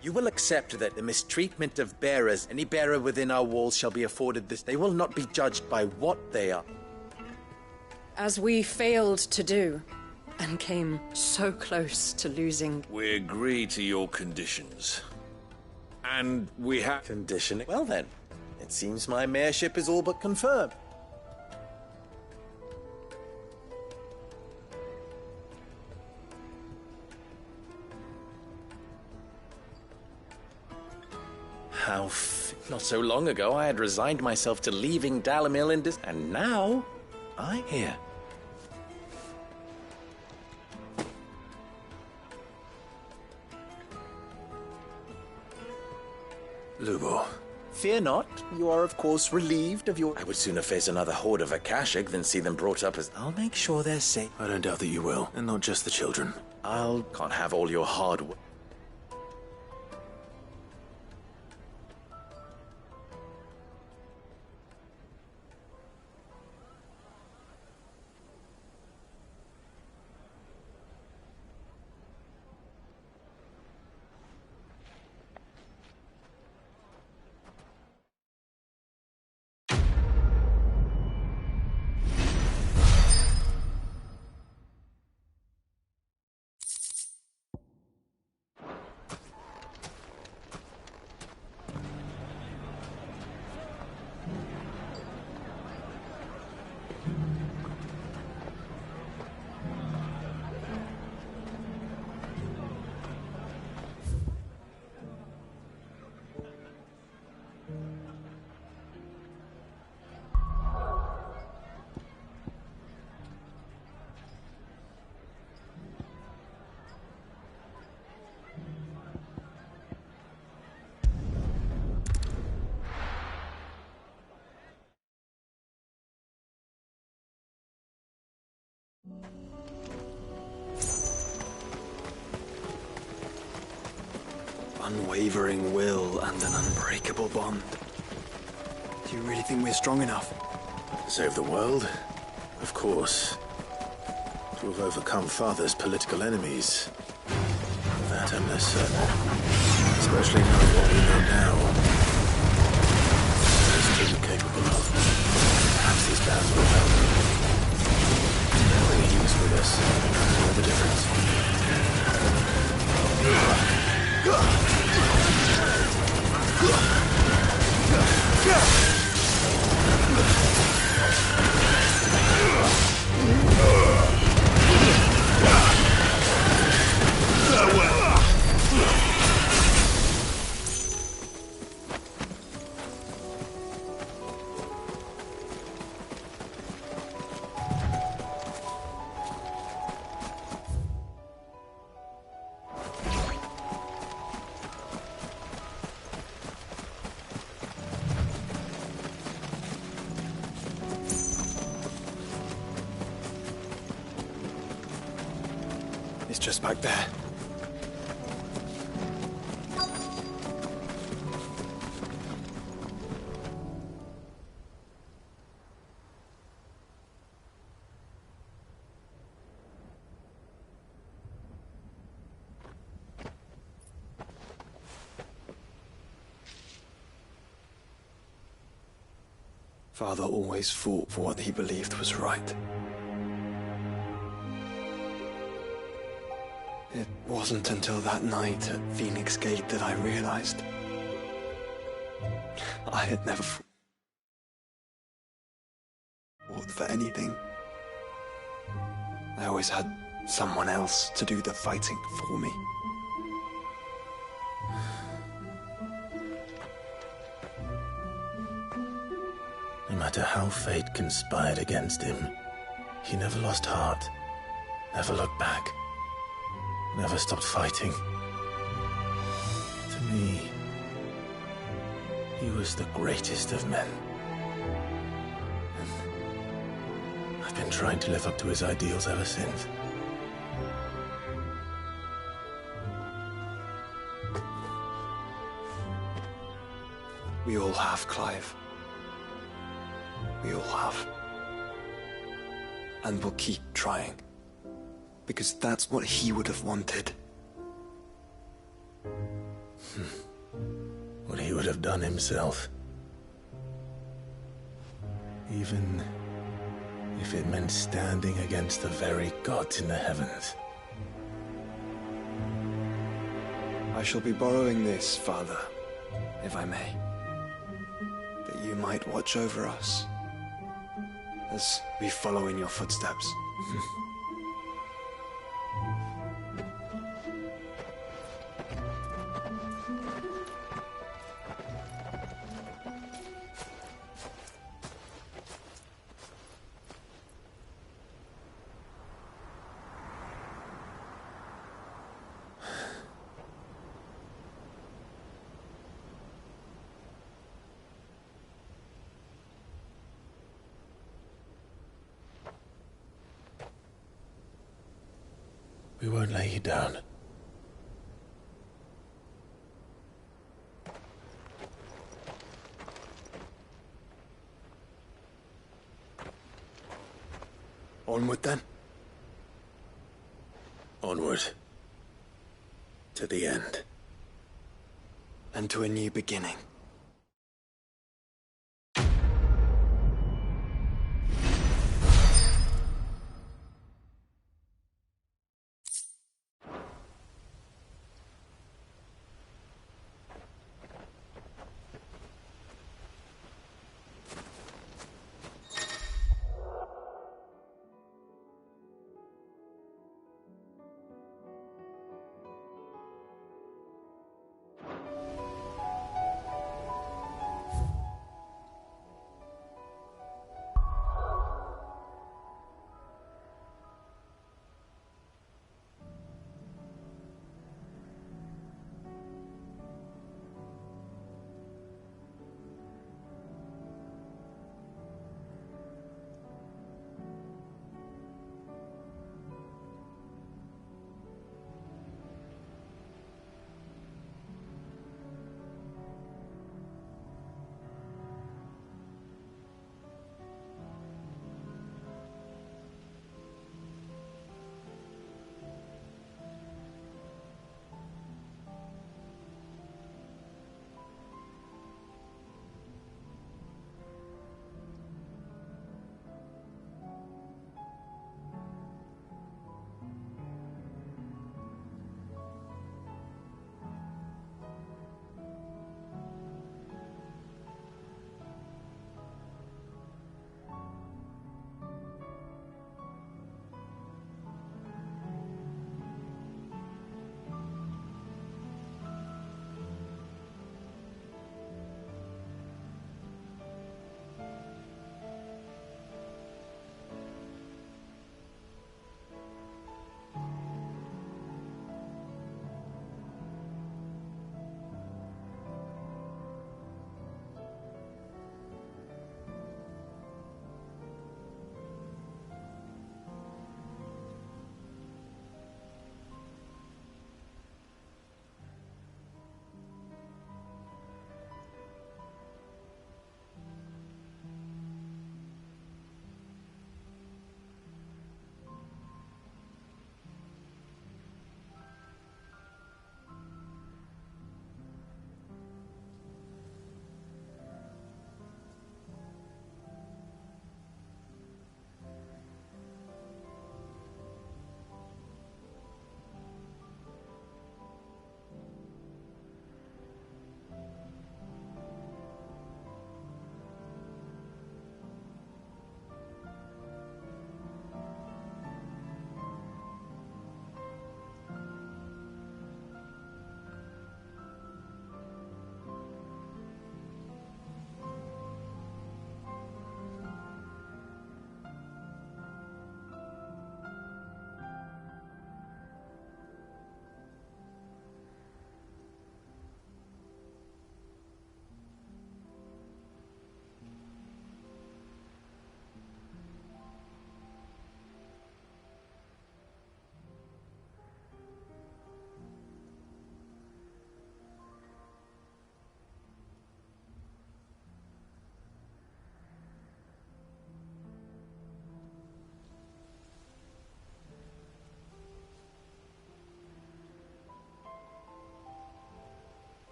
You will accept that the mistreatment of bearers, any bearer within our walls shall be afforded this. They will not be judged by what they are. As we failed to do, and came so close to losing... We agree to your conditions. And we have... Conditioning? Well then, it seems my mayorship is all but confirmed. Not so long ago, I had resigned myself to leaving Dalimil in and now, I'm here. Lubo. Fear not, you are of course relieved of your... I would sooner face another horde of Akashic than see them brought up as... I'll make sure they're safe. I don't doubt that you will, and not just the children. Can't have all your hard work. Unwavering will and an unbreakable bond. Do you really think we're strong enough? To save the world? Of course. To have overcome Father's political enemies. That I'm less certain. Especially knowing what we know now. What is truly capable of. Perhaps these bands will help. Bring he was with us. Know the difference. It's just back there. Father always fought for what he believed was right. It wasn't until that night at Phoenix Gate that I realized I had never fought for anything. I always had someone else to do the fighting for me. No matter how fate conspired against him, he never lost heart, never looked back, never stopped fighting. To me, he was the greatest of men. And I've been trying to live up to his ideals ever since. We all have, Clive. We all have. And we'll keep trying. Because that's what he would have wanted. What he would have done himself. Even if it meant standing against the very gods in the heavens. I shall be borrowing this, Father, if I may. That you might watch over us as we follow in your footsteps. We won't lay you down. Onward then. Onward. To the end. And to a new beginning.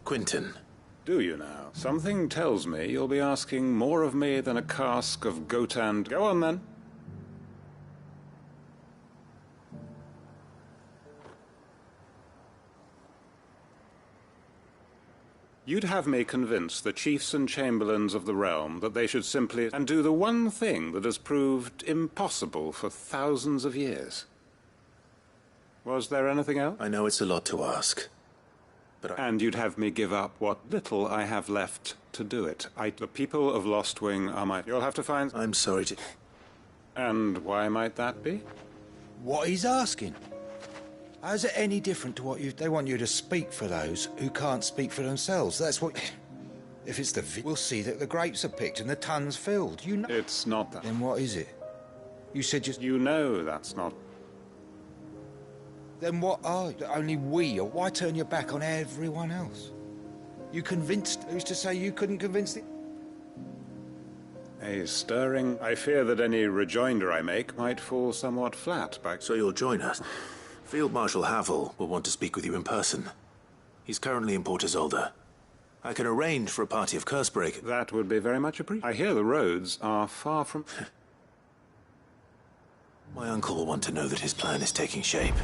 Quentin. Do you now? Something tells me you'll be asking more of me than a cask of Gotan. Go on, then. You'd have me convince the chiefs and chamberlains of the realm that they should simply and do the one thing that has proved impossible for thousands of years. Was there anything else? I know it's a lot to ask, but And you'd have me give up what little I have left to do it. The people of Lostwing are my... You'll have to find... I'm sorry to... And why might that be? What he's asking. How's it any different to what they want you to speak for those who can't speak for themselves? That's what... If it's we'll see that the grapes are picked and the tun's filled. You know... It's not that. Then what is it? You said just... You know that's not... Then what are only we? Or why turn your back on everyone else? You convinced... Who's to say you couldn't convince the... A stirring... I fear that any rejoinder I make might fall somewhat flat back... So you'll join us? Field Marshal Havel will want to speak with you in person. He's currently in Port Isolde. I can arrange for a party of Cursebreak. That would be very much appreciated. I hear the roads are far from... My uncle will want to know that his plan is taking shape.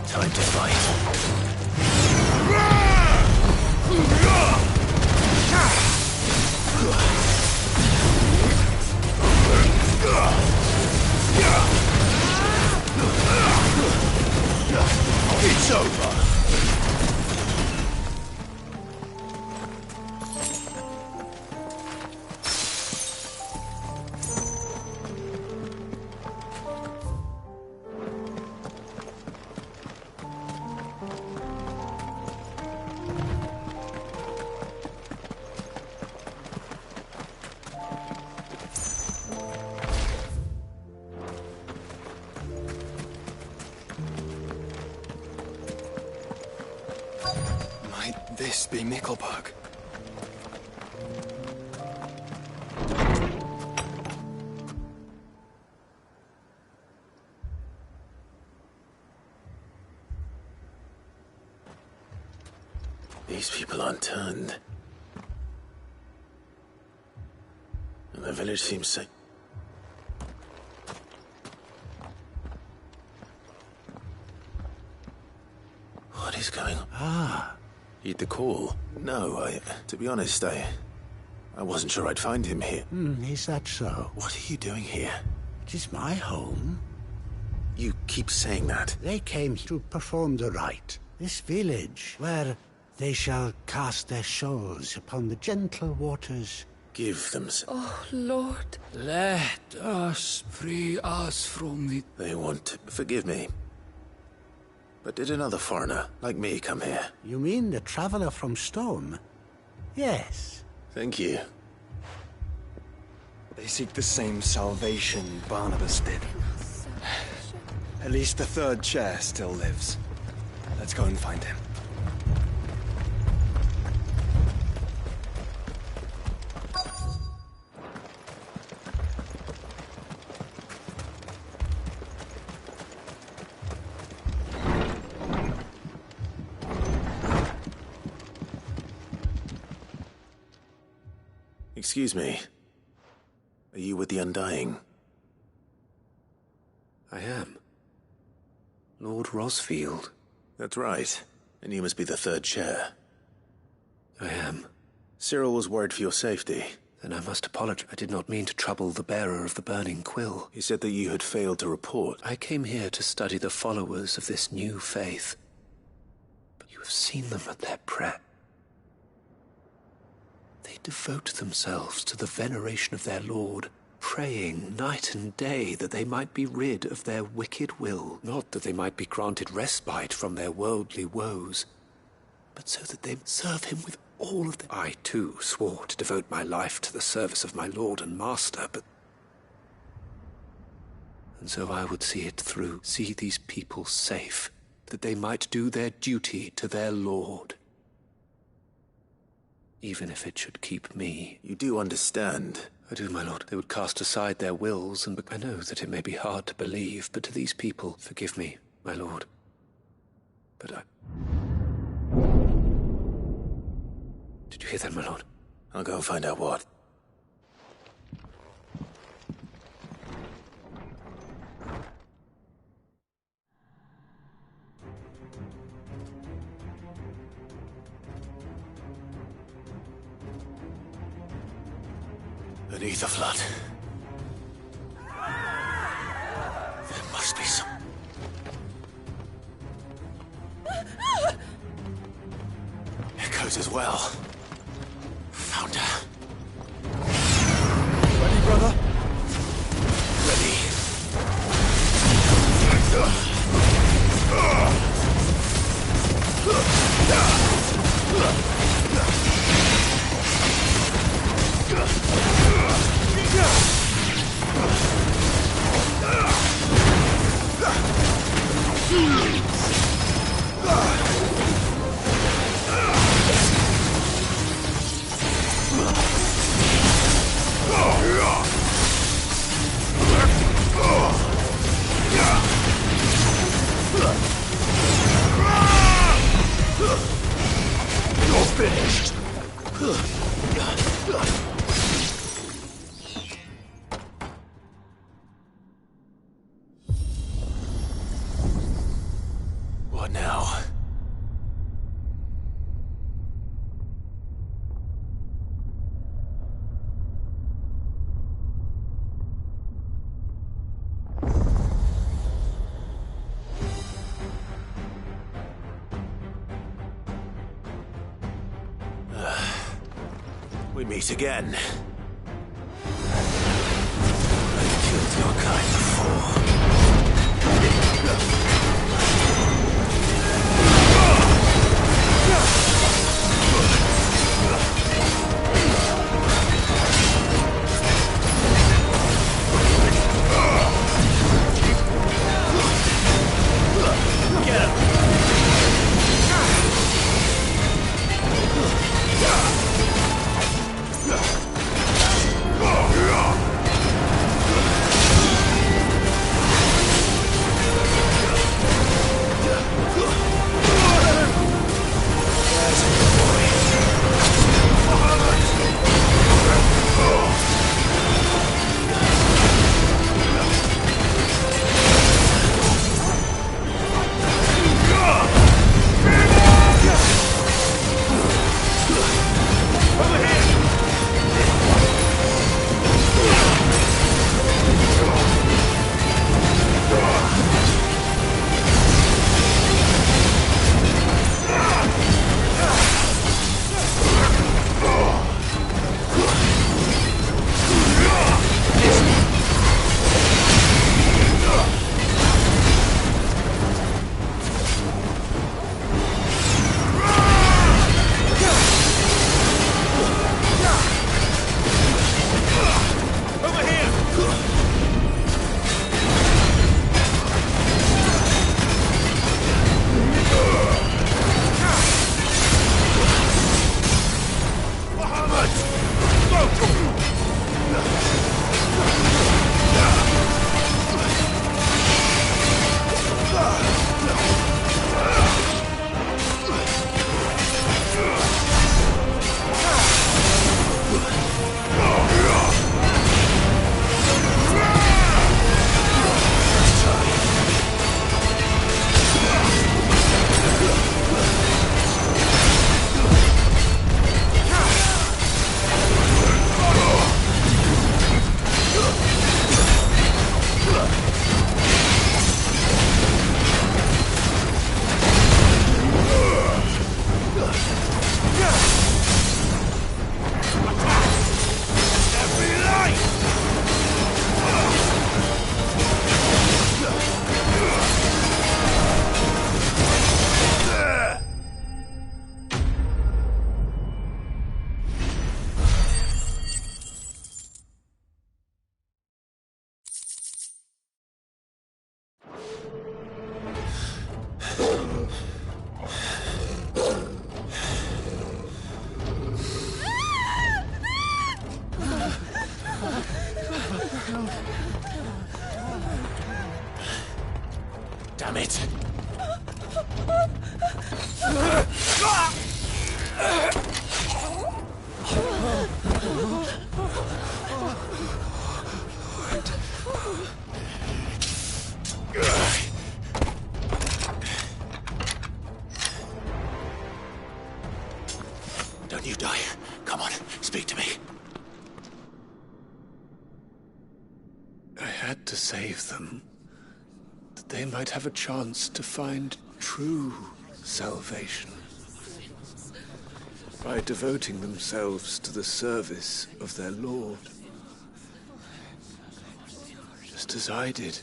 Time to fight. It's over. Might this be Nickelbug? These people aren't turned. And the village seems safe. What is going on? Ah, heed the call. No, to be honest, I wasn't sure I'd find him here. Is that so? What are you doing here? It is my home. You keep saying that. They came to perform the rite. This village, where they shall cast their souls upon the gentle waters. Give them... Oh, Lord. Let us free us from the... They want to... Forgive me. But did another foreigner, like me, come here? You mean the traveler from Stone? Yes. Thank you. They seek the same salvation Barnabas did. At least the third chair still lives. Let's go and find him. Excuse me. Are you with the Undying? I am. Lord Rosfield. That's right. And you must be the third chair. I am. Cyril was worried for your safety. Then I must apologize. I did not mean to trouble the bearer of the Burning Quill. He said that you had failed to report. I came here to study the followers of this new faith. But you have seen them at their prayer. They devote themselves to the veneration of their Lord, praying night and day that they might be rid of their wicked will, not that they might be granted respite from their worldly woes, but so that they serve him with all of them. I, too, swore to devote my life to the service of my Lord and Master, but... And so I would see it through, see these people safe, that they might do their duty to their Lord. Even if it should keep me. You do understand? I do, my lord. They would cast aside their wills, and I know that it may be hard to believe, but to these people, forgive me, my lord. But I... Did you hear that, my lord? I'll go and find out what. An ether flood. There must be some... Echoes as well. Found her. Ready, brother? Ready. You're finished. What now? We meet again. I've killed your kind before. Get him! Damn it! Don't you die. Come on, speak to me. I had to save them, that they might have a chance to find true salvation by devoting themselves to the service of their Lord, just as I did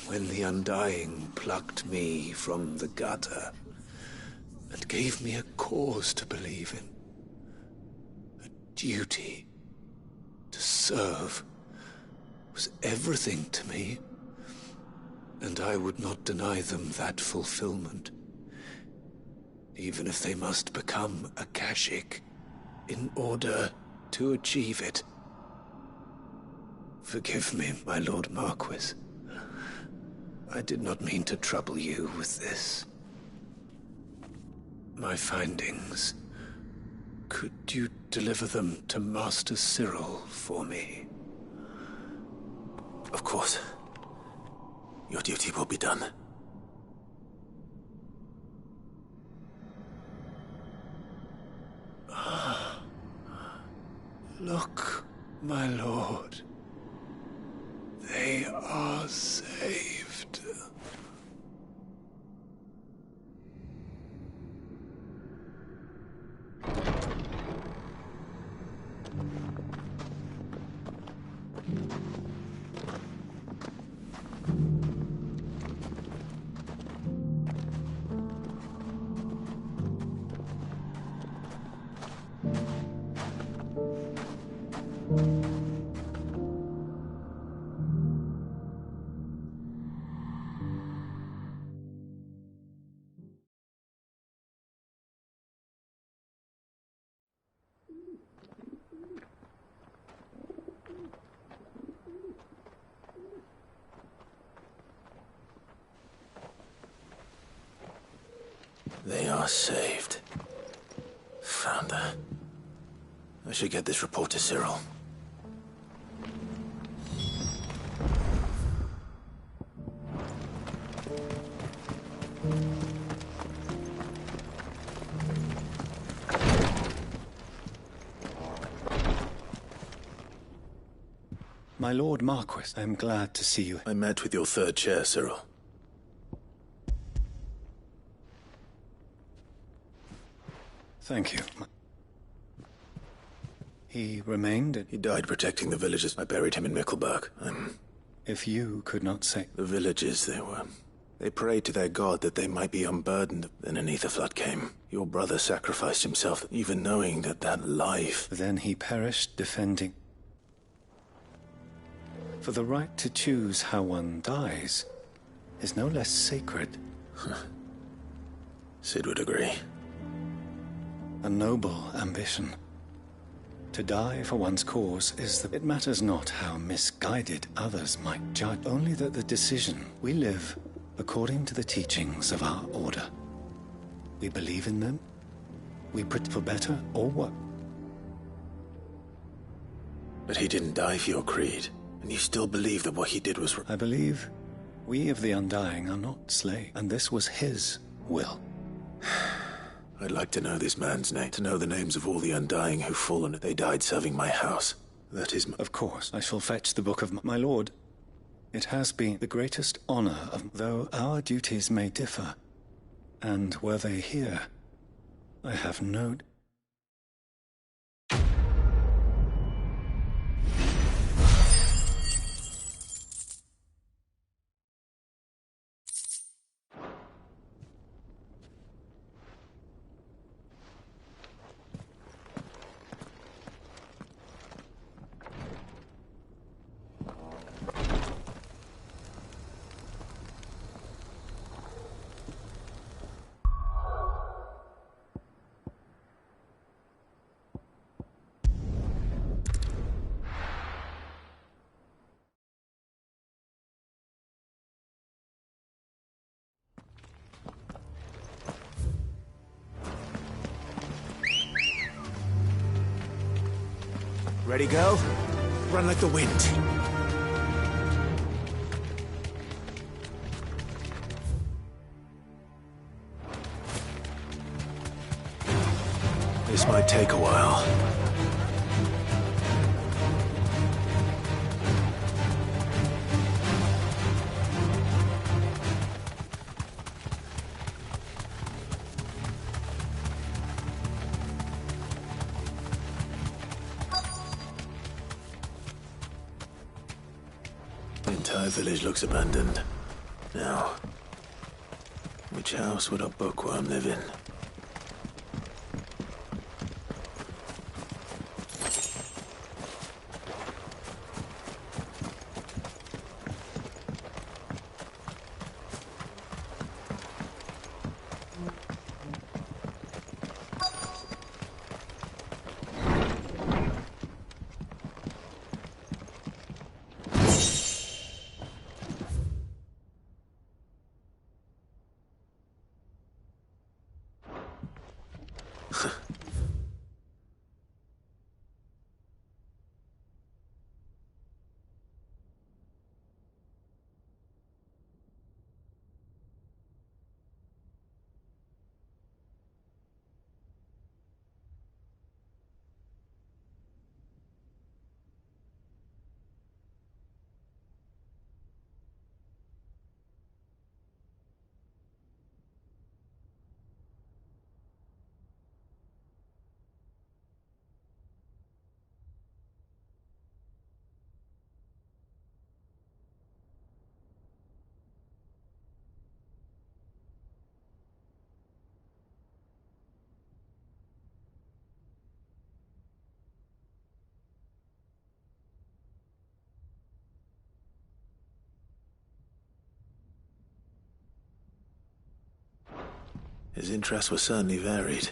when the Undying plucked me from the gutter and gave me a cause to believe in. A duty to serve was everything to me, and I would not deny them that fulfillment, even if they must become Akashic in order to achieve it. Forgive me, my Lord Marquis. I did not mean to trouble you with this. My findings. Could you deliver them to Master Cyril for me? Of course. Your duty will be done. Look, my lord. They are saved. They are saved. Founder. I should get this report to Cyril. My Lord Marquis, I am glad to see you. I met with your third chair, Cyril. Thank you. He remained? He died protecting the villagers. I buried him in Mickelberg. If you could not say... The villagers, they prayed to their god that they might be unburdened. Then an ether flood came. Your brother sacrificed himself, even knowing that life... Then he perished defending... For the right to choose how one dies is no less sacred. Sid would agree. A noble ambition. To die for one's cause is that it matters not how misguided others might judge, only that the decision we live according to the teachings of our order. We believe in them. We put for better or worse. But he didn't die for your creed, and you still believe that what he did was... I believe we of the Undying are not slaves, and this was his will. I'd like to know this man's name, to know the names of all the Undying who've fallen. They died serving my house. That is... Of course, I shall fetch the book of my lord. It has been the greatest honor of... Though our duties may differ, and were they here, I have no... Ready, girl? Run like the wind. This might take a while. The entire village looks abandoned. Now, which house would a bookworm live in? His interests were certainly varied.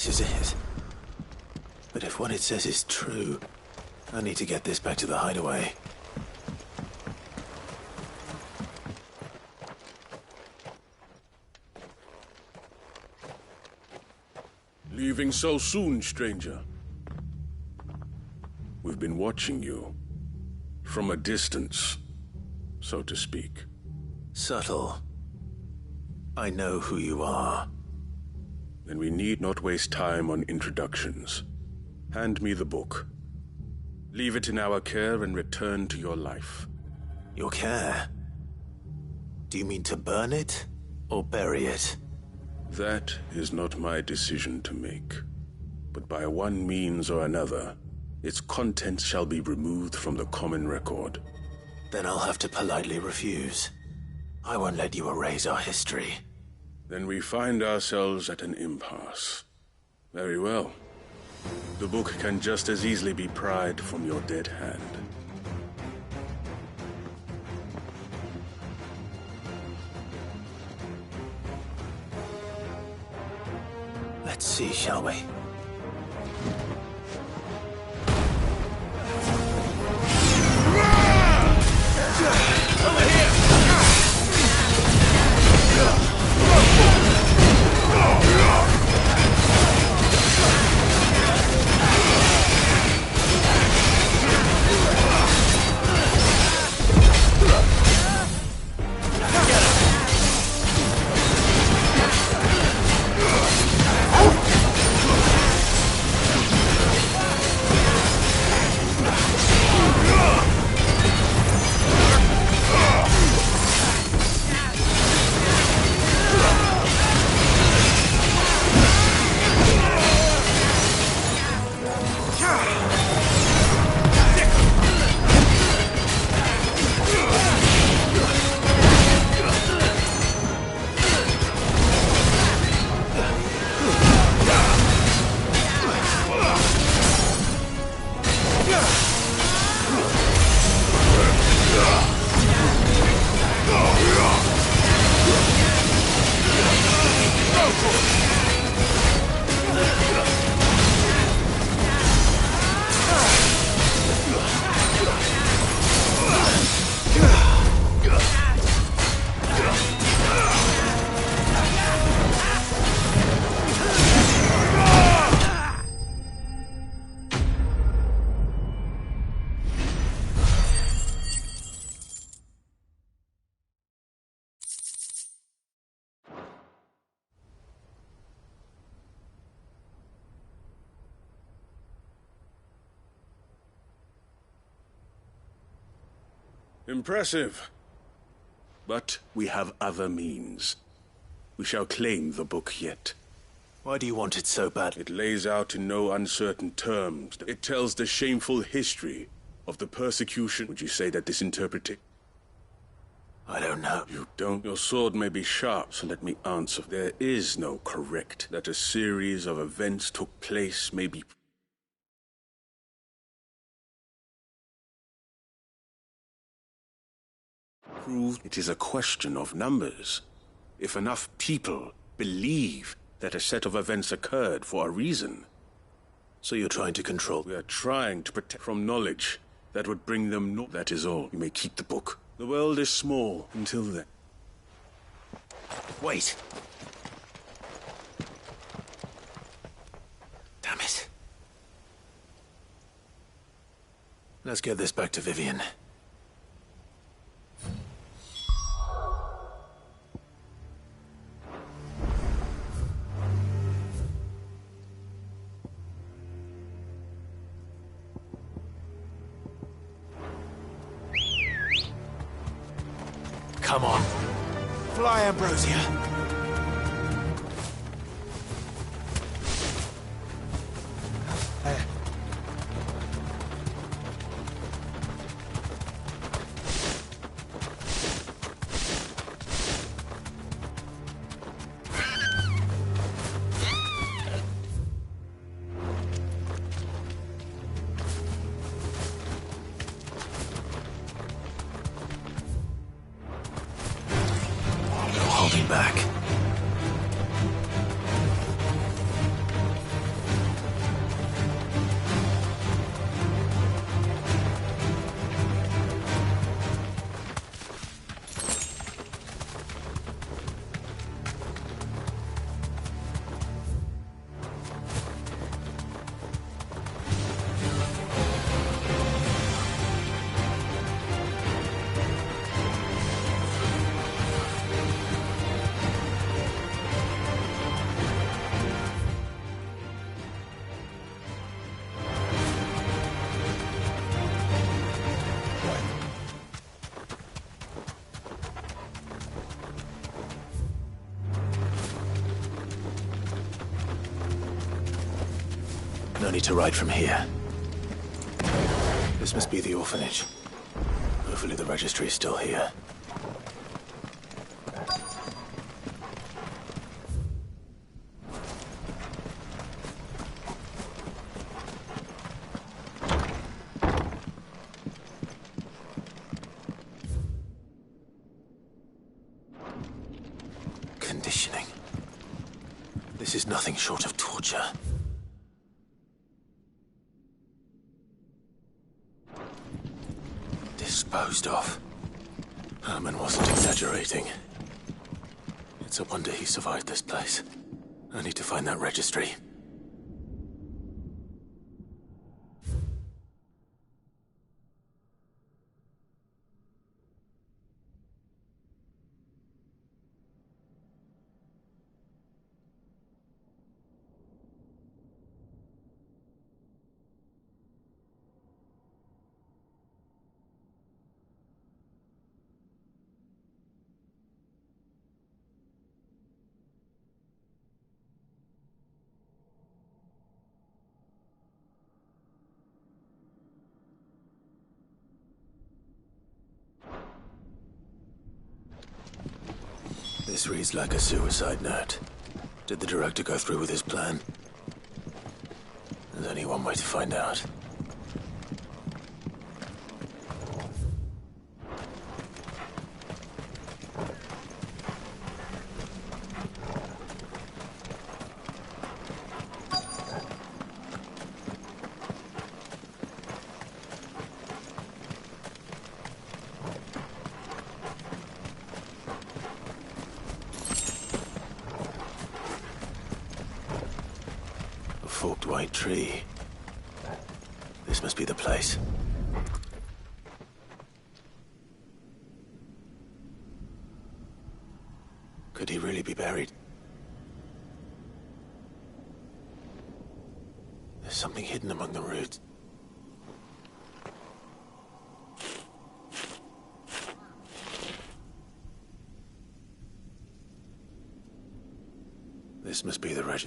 This is it. But if what it says is true, I need to get this back to the hideaway. Leaving so soon, stranger? We've been watching you. From a distance, so to speak. Subtle. I know who you are. Then we need not waste time on introductions. Hand me the book. Leave it in our care and return to your life. Your care? Do you mean to burn it or bury it? That is not my decision to make. But by one means or another, its contents shall be removed from the common record. Then I'll have to politely refuse. I won't let you erase our history. Then we find ourselves at an impasse. Very well. The book can just as easily be pried from your dead hand. Let's see, shall we? Over here! Impressive. But we have other means. We shall claim the book yet. Why do you want it so bad? It lays out in no uncertain terms. It tells the shameful history of the persecution. Would you say that this interpretation? I don't know. You don't? Your sword may be sharp, so let me answer. There is no correct. That a series of events took place may be... proved. It is a question of numbers. If enough people believe that a set of events occurred for a reason. So you're trying to control? We are trying to protect from knowledge that would bring them no... That is all. You may keep the book. The world is small until then. Wait. Damn it. Let's get this back to Vivian. Come on. Fly, Ambrosia. Holding back. No need to ride from here. This must be the orphanage. Hopefully the registry is still here. Conditioning. This is nothing short of torture. Disposed of. Herman wasn't exaggerating. It's a wonder he survived this place. I need to find that registry. This reads like a suicide note. Did the director go through with his plan? There's only one way to find out. Forked white tree. This must be the place. Could he really be buried? There's something hidden among the roots. This must be the reg...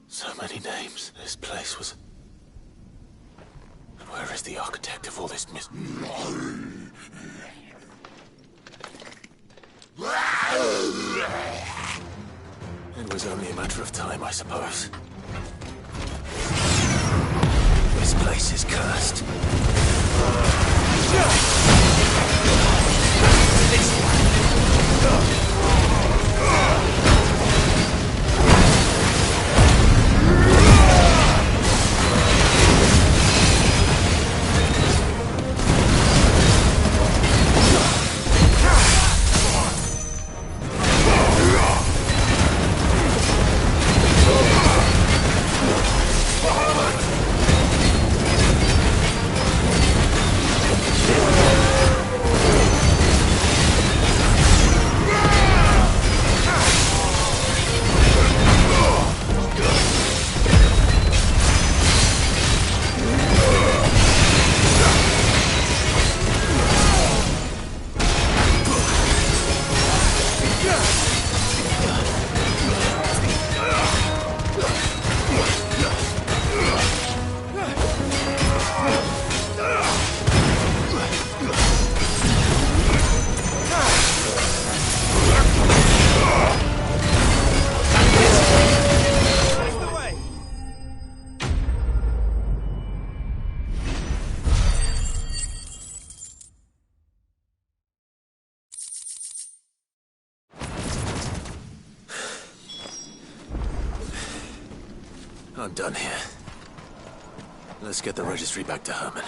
So many names. This place was... And where is the architect of all this It was only a matter of time, I suppose. This place is cursed. I'm done here. Let's get the registry back to Herman.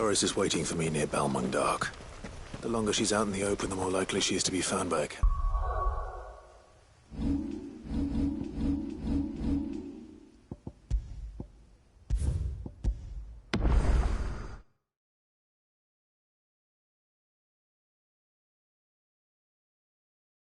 Doris is waiting for me near Balmung Dark. The longer she's out in the open, the more likely she is to be found by a...